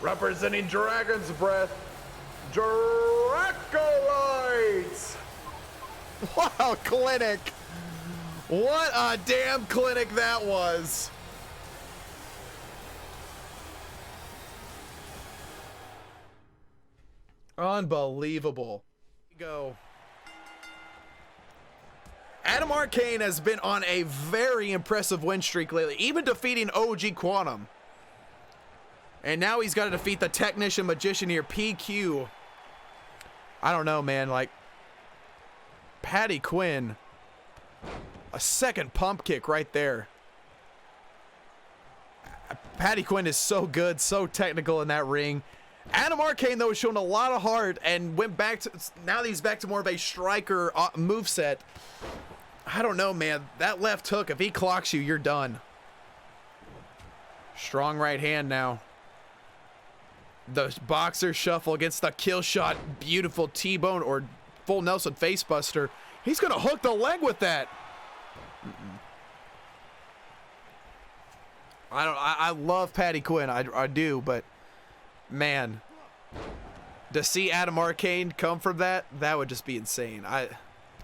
representing Dragon's Breath, Dracolite! Wow, clinic. What a damn clinic that was. Unbelievable. Go. Adam Arcane has been on a very impressive win streak lately, even defeating OG Quantum. And now he's got to defeat the Technician Magician here, PQ. I don't know, man. Like, Patty Quinn. A second pump kick right there. Patty Quinn is so good, so technical in that ring. Adam Arcane, though, has shown a lot of heart and went back to, now that he's back to more of a striker moveset. I don't know, man. That left hook, if he clocks you, you're done. Strong right hand now. The boxer shuffle against the kill shot. Beautiful T-bone or full Nelson facebuster. He's going to hook the leg with that. I love Patty Quinn. I do, but man, to see Adam Arcane come from that would just be insane. I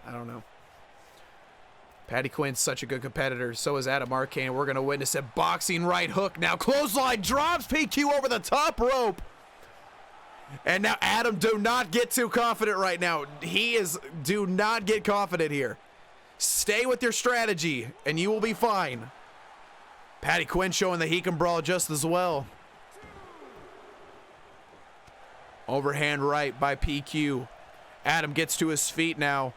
don't know. Patty Quinn's such a good competitor. So is Adam Arcane. We're going to witness a boxing right hook now. Clothesline drops PQ over the top rope. And now Adam, do not get too confident right now. Do not get confident here. Stay with your strategy and you will be fine. Patty Quinn showing that he can brawl just as well. Overhand right by PQ. Adam gets to his feet now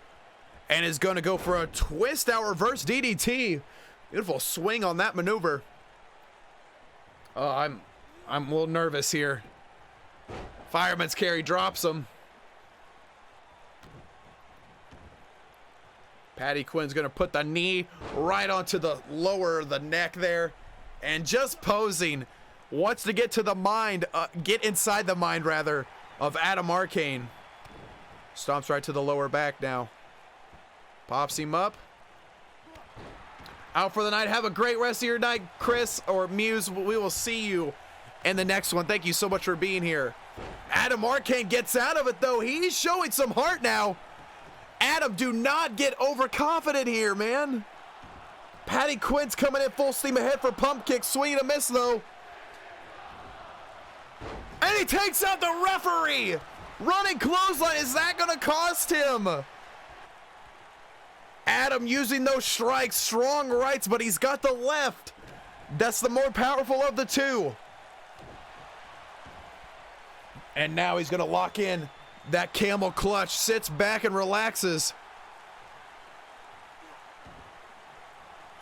and is going to go for a twist out reverse DDT. Beautiful swing on that maneuver. Oh, I'm a little nervous here. Fireman's carry drops him. Patty Quinn's going to put the knee right onto the lower of the neck there. And just posing. Wants to get to the mind, get inside the mind rather, of Adam Arcane. Stomps right to the lower back now. Pops him up. Out for the night. Have a great rest of your night, Chris or Muse. We will see you in the next one. Thank you so much for being here. Adam Arcane gets out of it, though. He's showing some heart now. Adam, do not get overconfident here, man. Patty Quinn's coming in full steam ahead for pump kick. Swing and a miss, though. And he takes out the referee. Running clothesline. Is that going to cost him? Adam using those strikes. Strong rights, but he's got the left. That's the more powerful of the two. And now he's going to lock in that camel clutch. Sits back and relaxes.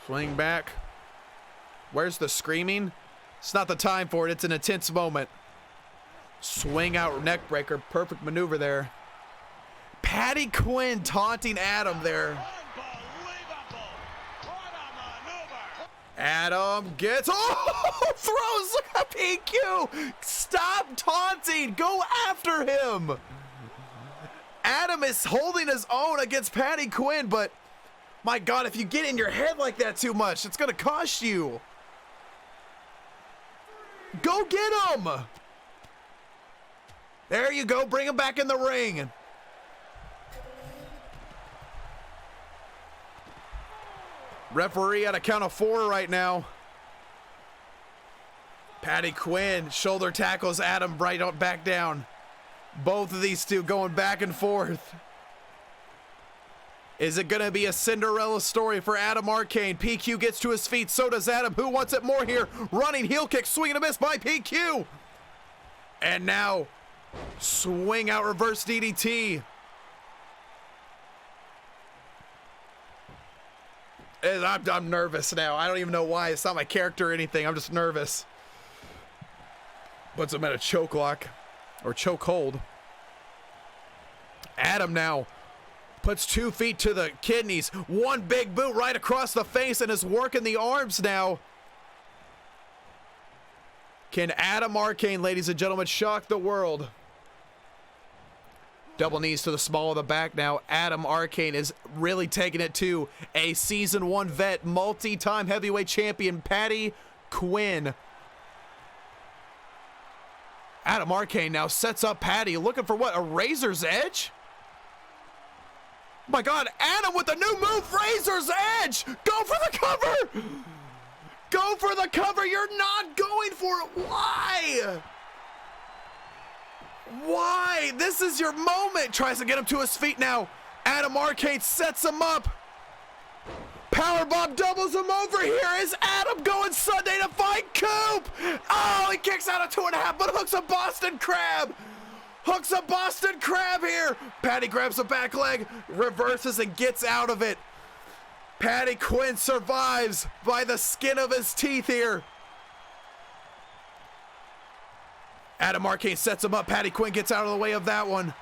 Swing back. Where's the screaming? It's not the time for it. It's an intense moment. Swing out neck breaker. Perfect maneuver there. Patty Quinn taunting Adam there. Adam gets, throws a PQ. Stop taunting. Go after him. Adam is holding his own against Patty Quinn, but my God, if you get in your head like that too much, it's going to cost you. Go get him. There you go. Bring him back in the ring. Referee at a count of 4 right now. Patty Quinn shoulder tackles Adam right back down. Both of these two going back and forth. Is it going to be a Cinderella story for Adam Arcane? PQ gets to his feet. So does Adam. Who wants it more here? Running heel kick. Swing and a miss by PQ. And now swing out reverse DDT. I'm nervous now. I don't even know why. It's not my character or anything. I'm just nervous. Puts him in a choke lock or choke hold. Adam now puts 2 feet to the kidneys. One big boot right across the face and is working the arms now. Can Adam Arcane, ladies and gentlemen, shock the world? Double knees to the small of the back now. Adam Arcane is really taking it to a Season 1 vet, multi-time heavyweight champion, Patty Quinn. Adam Arcane now sets up Patty, looking for what, a razor's edge? Oh my God, Adam with the new move, razor's edge! Go for the cover! Go for the cover, you're not going for it, why? Why? This is your moment. Tries to get him to his feet now. Adam Arcane sets him up. Powerbomb doubles him over here. Is Adam going Sunday to fight Coop? Oh, he kicks out a 2.5, but hooks a Boston Crab. Hooks a Boston Crab here. Patty grabs the back leg, reverses and gets out of it. Patty Quinn survives by the skin of his teeth here. Adam Arcane sets him up. Patty Quinn gets out of the way of that one.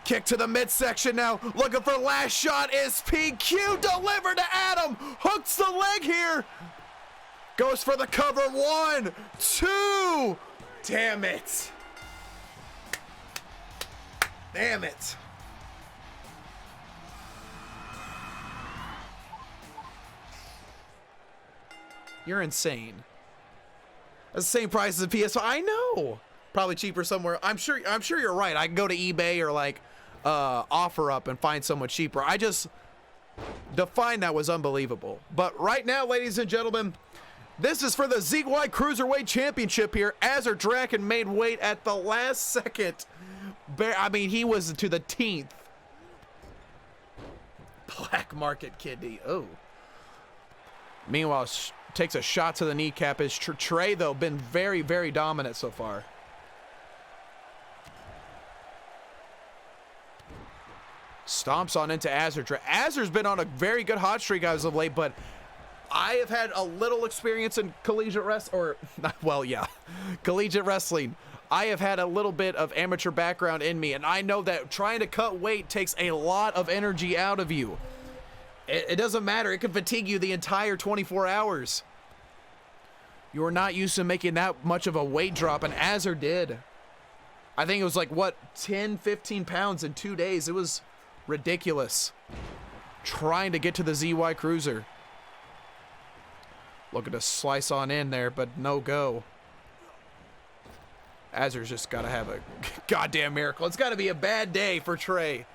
Kick to the midsection now. Looking for last shot is PQ. Delivered to Adam. Hooks the leg here. Goes for the cover. 1, 2. Damn it. Damn it. You're insane. That's the same price as a PS5. I know. Probably cheaper somewhere. I'm sure you're right. I can go to eBay or like OfferUp and find someone cheaper. The find that was unbelievable. But right now, ladies and gentlemen, this is for the ZY Cruiserweight Championship here. Azar Draken made weight at the last second. I mean, he was to the 10th. Black market kidney. Oh. Meanwhile, takes a shot to the kneecap. His Trey, though, been very, very dominant so far. Stomps on into Azar. Azar's been on a very good hot streak as of late, but I have had a little experience in collegiate collegiate wrestling. I have had a little bit of amateur background in me, and I know that trying to cut weight takes a lot of energy out of you. It doesn't matter. It can fatigue you the entire 24 hours. You are not used to making that much of a weight drop, and Azar did. I think it was like, what, 10, 15 pounds in 2 days. It was ridiculous. Trying to get to the ZY Cruiser. Looking to slice on in there, but no go. Azur's just got to have a goddamn miracle. It's got to be a bad day for Trey.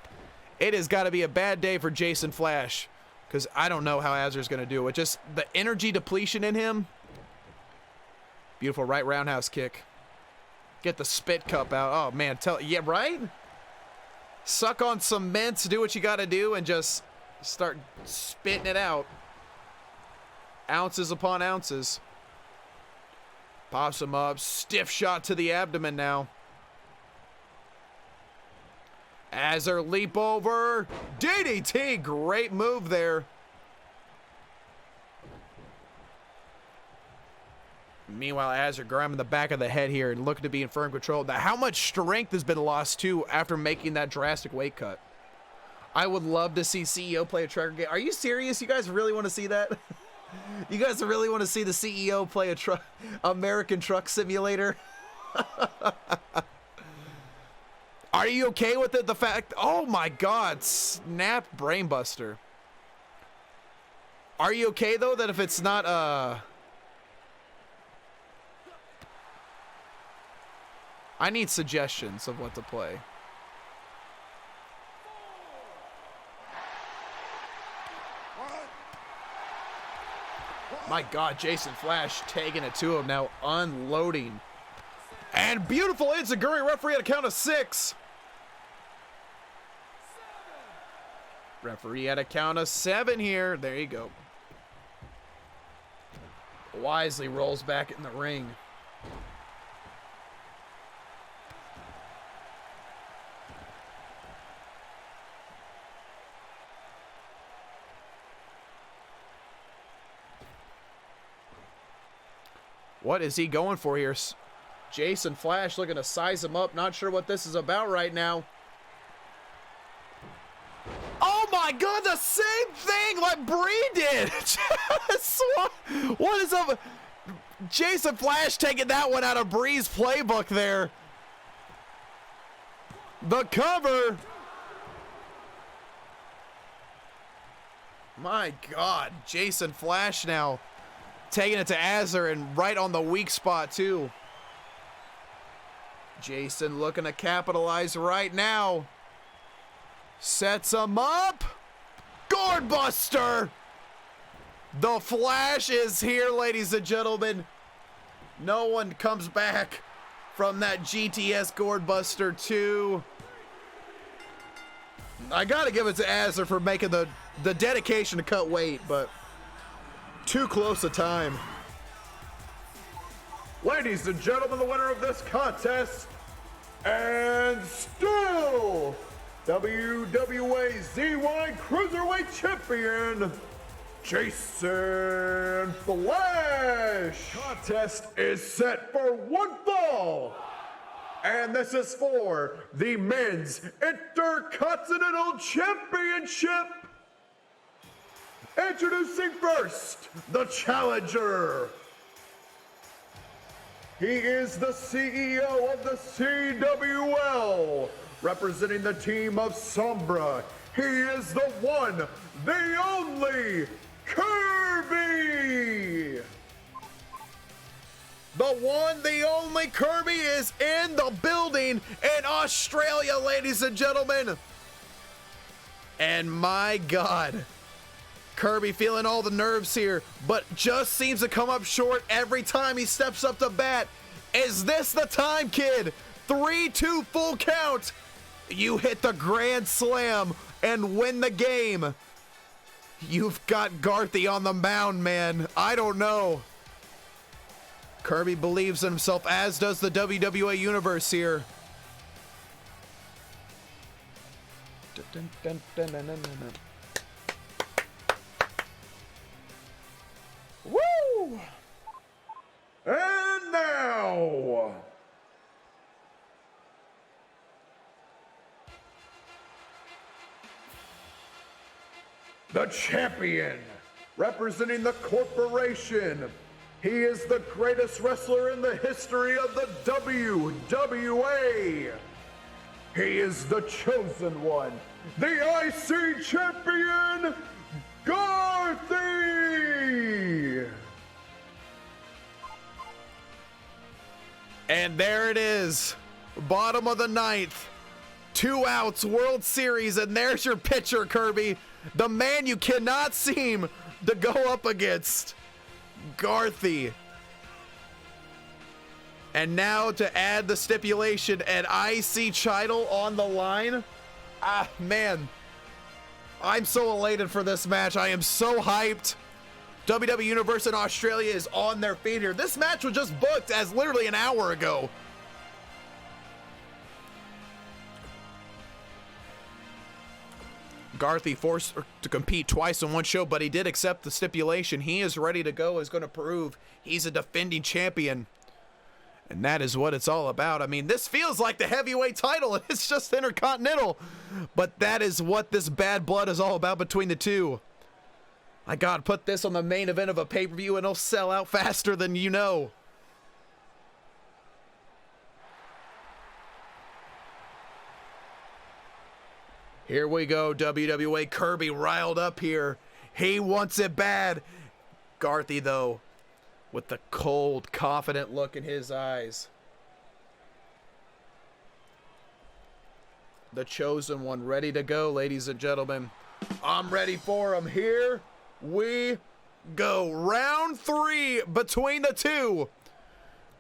It has got to be a bad day for Jason Flash. Because I don't know how Azur's going to do it. Just the energy depletion in him. Beautiful right roundhouse kick. Get the spit cup out. Oh, man. Yeah, right? Suck on some mints. Do what you got to do and just start spitting it out. Ounces upon ounces. Pops him up. Stiff shot to the abdomen now. Azur leap over. DDT. Great move there. Meanwhile, Azur grabbing the back of the head here and looking to be in firm control. Now, how much strength has been lost, too, after making that drastic weight cut? I would love to see CEO play a trucker game. Are you serious? You guys really want to see that? You guys really want to see the CEO play a American Truck Simulator? Are you okay with it? The fact, oh my God, snap brainbuster. Are you okay though that if it's not I need suggestions of what to play. My God, Jason Flash taking it to him now, unloading. And beautiful Enziguri, referee at a count of 6. Referee at a count of 7 here. There you go. Wisely rolls back in the ring. What is he going for here? Jason Flash looking to size him up. Not sure what this is about right now. Oh my God, the same thing like Bree did. What is up? Jason Flash taking that one out of Bree's playbook there. The cover. My God, Jason Flash now. Taking it to Azur and right on the weak spot too. Jason looking to capitalize right now. Sets him up. Gourd Buster. The Flash is here, ladies and gentlemen. No one comes back from that GTS Gourd Buster 2. I gotta give it to Azur for making the dedication to cut weight, but too close a time. Ladies and gentlemen, the winner of this contest, and still WWA ZY Cruiserweight Champion, Jason Flash. Contest is set for one fall. And this is for the Men's Intercontinental Championship. Introducing first, the challenger. He is the CEO of the CWL, representing the team of Sombra. He is the one, the only, Kirby. The one, the only Kirby is in the building in Australia, ladies and gentlemen. And my God. Kirby feeling all the nerves here, but just seems to come up short every time he steps up to bat. Is this the time, kid? 3-2 full count. You hit the grand slam and win the game. You've got Garthy on the mound, man. I don't know. Kirby believes in himself, as does the WWA Universe here. Dun, dun, dun, dun, dun, dun, dun. Woo! And now, the champion, representing the corporation. He is the greatest wrestler in the history of the WWA. He is the chosen one, the IC champion, Garthy! And there it is, bottom of the ninth, 2 outs, World Series, and there's your pitcher, Kirby, the man you cannot seem to go up against, Garthy. And now to add the stipulation, an IC title on the line. Ah, man. I'm so elated for this match. I am so hyped. WWE Universe in Australia is on their feet here. This match was just booked as literally an hour ago. Garthy forced to compete twice in one show, but he did accept the stipulation. He is ready to go, is going to prove he's a defending champion. And that is what it's all about. I mean, this feels like the heavyweight title. It's just Intercontinental. But that is what this bad blood is all about between the two. I gotta put this on the main event of a pay-per-view and it'll sell out faster than you know. Here we go, WWA. Kirby riled up here. He wants it bad. Garthy, though, with the cold, confident look in his eyes. The chosen one ready to go, ladies and gentlemen. I'm ready for him. Here we go. Round 3 between the two.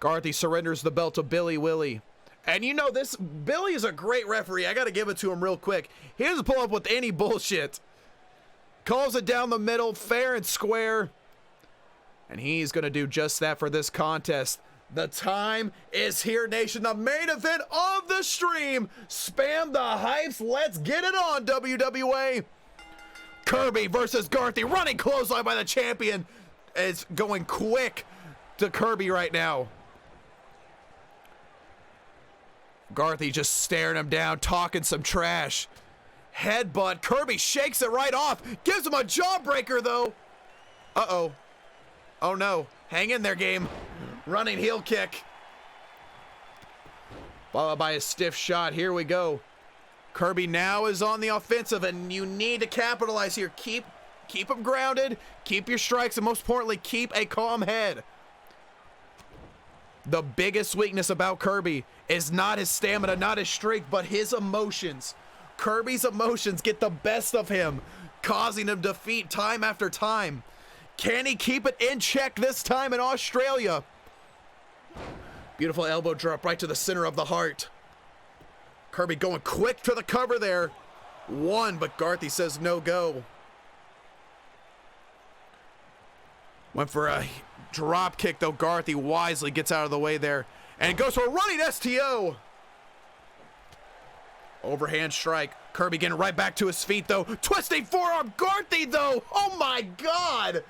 Garthy surrenders the belt to Billy Willie. And you know this, Billy is a great referee. I got to give it to him real quick. He doesn't pull up with any bullshit. Calls it down the middle, fair and square. And he's going to do just that for this contest. The time is here, nation. The main event of the stream. Spam the hypes. Let's get it on, WWA. Kirby versus Garthy. Running clothesline by the champion. Is going quick to Kirby right now. Garthy just staring him down, talking some trash. Headbutt. Kirby shakes it right off. Gives him a jawbreaker, though. Uh-oh. Oh, no. Hang in there, game. Running heel kick. Followed by a stiff shot. Here we go. Kirby now is on the offensive, and you need to capitalize here. Keep him grounded. Keep your strikes, and most importantly, keep a calm head. The biggest weakness about Kirby is not his stamina, not his strength, but his emotions. Kirby's emotions get the best of him, causing him defeat time after time. Can he keep it in check this time in Australia? Beautiful elbow drop right to the center of the heart. Kirby going quick to the cover there. One, but Garthy says no go. Went for a drop kick, though. Garthy wisely gets out of the way there and goes for a running STO. Overhand strike. Kirby getting right back to his feet, though. Twisting forearm. Garthy, though. Oh, my God.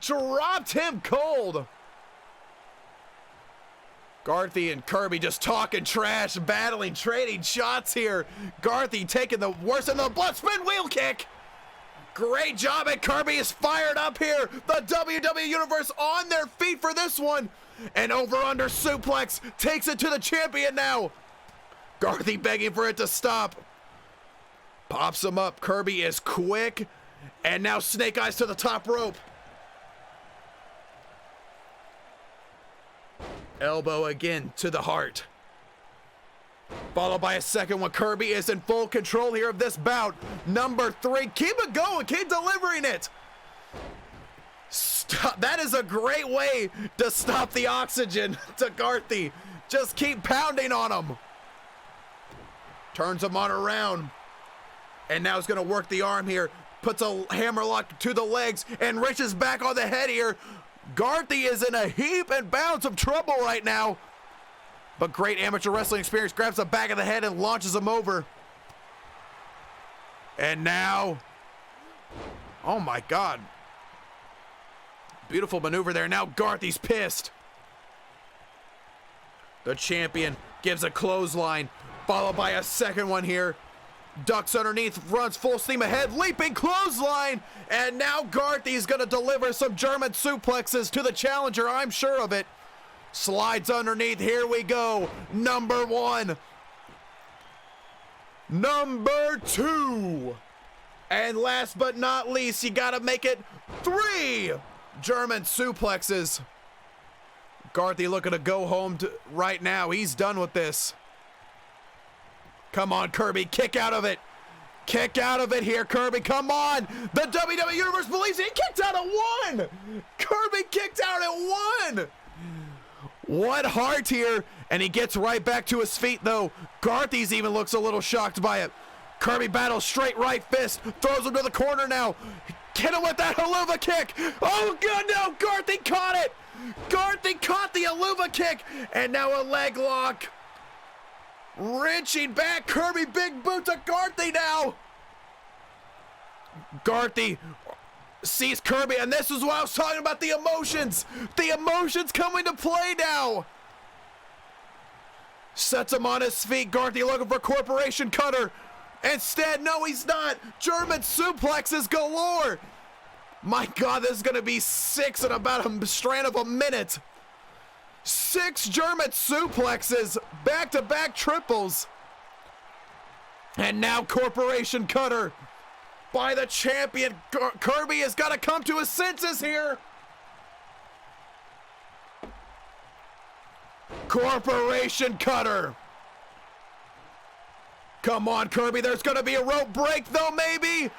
Dropped him cold. Garthy and Kirby just talking trash, battling, trading shots here. Garthy taking the worst in the blood spin wheel kick. Great job, and Kirby is fired up here. The WWE Universe on their feet for this one. And over-under suplex takes it to the champion now. Garthy begging for it to stop. Pops him up. Kirby is quick. And now snake eyes to the top rope. Elbow again to the heart. Followed by a second one. Kirby is in full control here of this bout. Number 3. Keep it going. Keep delivering it. Stop. That is a great way to stop the oxygen to Garthy. Just keep pounding on him. Turns him on around. And now he's going to work the arm here. Puts a hammerlock to the legs and reaches back on the head here. Garthy is in a heap and bounds of trouble right now. But great amateur wrestling experience. Grabs the back of the head and launches him over. And now, oh my God. Beautiful maneuver there. Now Garthy's pissed. The champion gives a clothesline, followed by a second one here. Ducks underneath, runs full steam ahead, leaping clothesline, and now Garthy's gonna deliver some German suplexes to the challenger, I'm sure of it. Slides underneath, here we go. Number 1. Number 2. And last but not least, you gotta make it 3 German suplexes. Garthy looking to go home right now. He's done with this. Come on, Kirby, kick out of it. Kick out of it here, Kirby, come on. The WWE Universe believes he kicked out at 1. Kirby kicked out at 1. What heart here, and he gets right back to his feet, though. Garthy's even looks a little shocked by it. Kirby battles straight right fist, throws him to the corner now. Hit him with that haluva kick. Oh, God, no, Garthy caught it. Garthy caught the haluva kick, and now a leg lock. Wrenching back, Kirby, big boot to Garthy now. Garthy sees Kirby, and this is what I was talking about, the emotions. The emotions come into play now. Sets him on his feet, Garthy looking for Corporation Cutter. Instead, no, he's not. German suplexes galore. My God, this is going to be 6 in about a strand of a minute. 6 German suplexes, back-to-back triples. And now Corporation Cutter by the champion. Kirby has got to come to his senses here. Corporation Cutter. Come on, Kirby, there's going to be a rope break, though, maybe.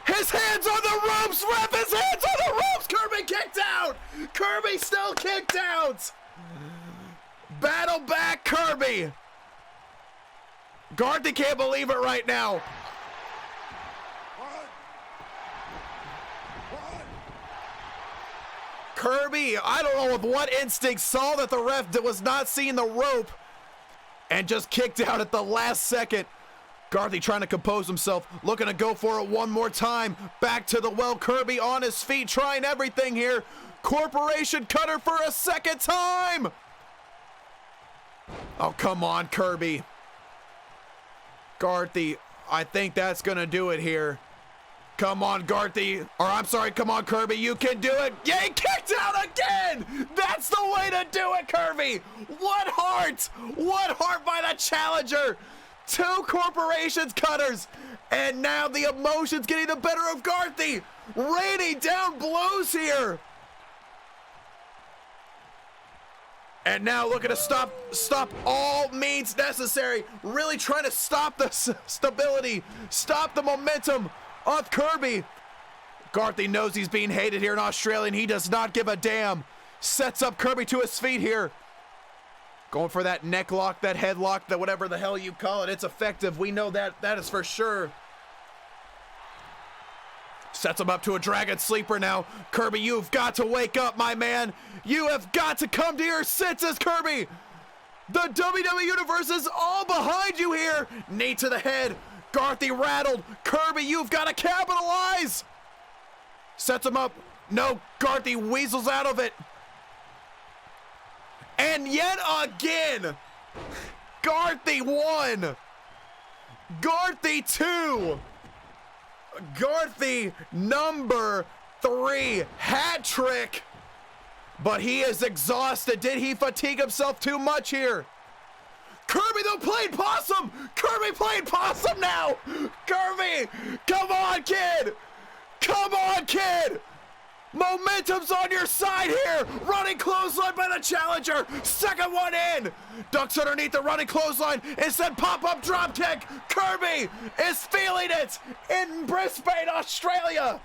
His hands on the ropes, ref, his hands on the ropes. Kirby kicked out. Kirby still kicked out. Battle back, Kirby. Garthy can't believe it right now. Kirby, I don't know with what instinct, saw that the ref was not seeing the rope and just kicked out at the last second. Garthy trying to compose himself, looking to go for it one more time. Back to the well, Kirby on his feet, trying everything here. Corporation Cutter for a second time. Oh, come on, Kirby. Garthy, I think that's gonna do it here. Come on, Garthy, or I'm sorry, come on, Kirby, you can do it. Yeah, he kicked out again. That's the way to do it, Kirby. What heart by the challenger. 2 Corporations Cutters, and now the emotions getting the better of Garthy. Raining down blows here. And now looking to stop all means necessary. Really trying to stop the stability, stop the momentum of Kirby. Garthy knows he's being hated here in Australia, and he does not give a damn. Sets up Kirby to his feet here. Going for that neck lock, that head lock, that whatever the hell you call it. It's effective. We know that is for sure. Sets him up to a dragon sleeper now. Kirby, you've got to wake up, my man. You have got to come to your senses, Kirby. The WWE Universe is all behind you here. Knee to the head. Garthy rattled. Kirby, you've got to capitalize. Sets him up. No, Garthy weasels out of it. And yet again, Garthy 1. Garthy 2. Garthy number 3, hat trick, but he is exhausted. Did he fatigue himself too much here? Kirby though played possum. Kirby played possum now. Kirby, come on, kid. Come on, kid. Momentum's on your side here. Running clothesline by the challenger. Second one in. Ducks underneath the running clothesline. Instead, pop-up drop kick. Kirby is feeling it in Brisbane, Australia.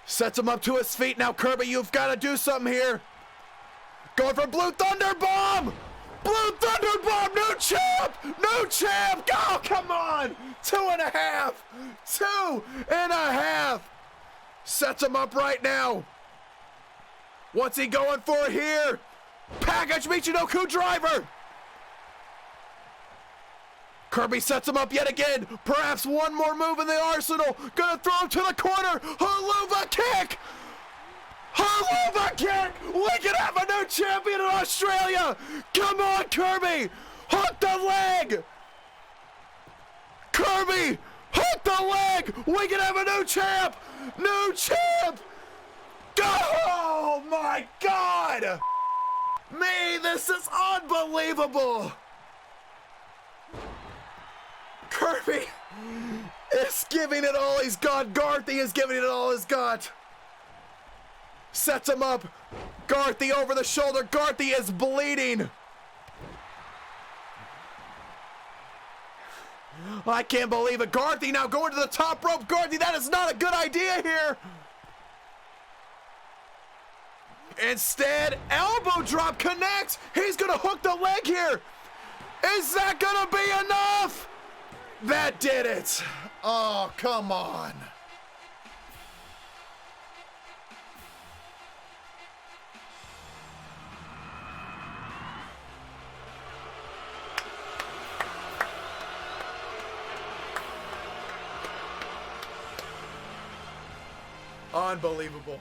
Sets him up to his feet. Now, Kirby, you've got to do something here. Going for Blue Thunder Bomb. Blue Thunder Bomb. New champ. New champ. Oh, come on. 2.5. 2.5. Sets him up right now. What's he going for here? Package Michinoku driver. Kirby sets him up yet again. Perhaps one more move in the arsenal. Gonna throw him to the corner. Haluva kick. Haluva kick. We can have a new champion in Australia. Come on, Kirby. Hook the leg. Kirby Kirby! Hook the leg! We can have a new champ! New champ! Oh my God! Me, this is unbelievable! Kirby is giving it all he's got. Garthy is giving it all he's got. Sets him up. Garthy over the shoulder. Garthy is bleeding. I can't believe it. Garthy now going to the top rope. Garthy, that is not a good idea here. Instead, elbow drop connects. He's gonna hook the leg here. Is that gonna be enough? That did it. Oh, come on. Unbelievable.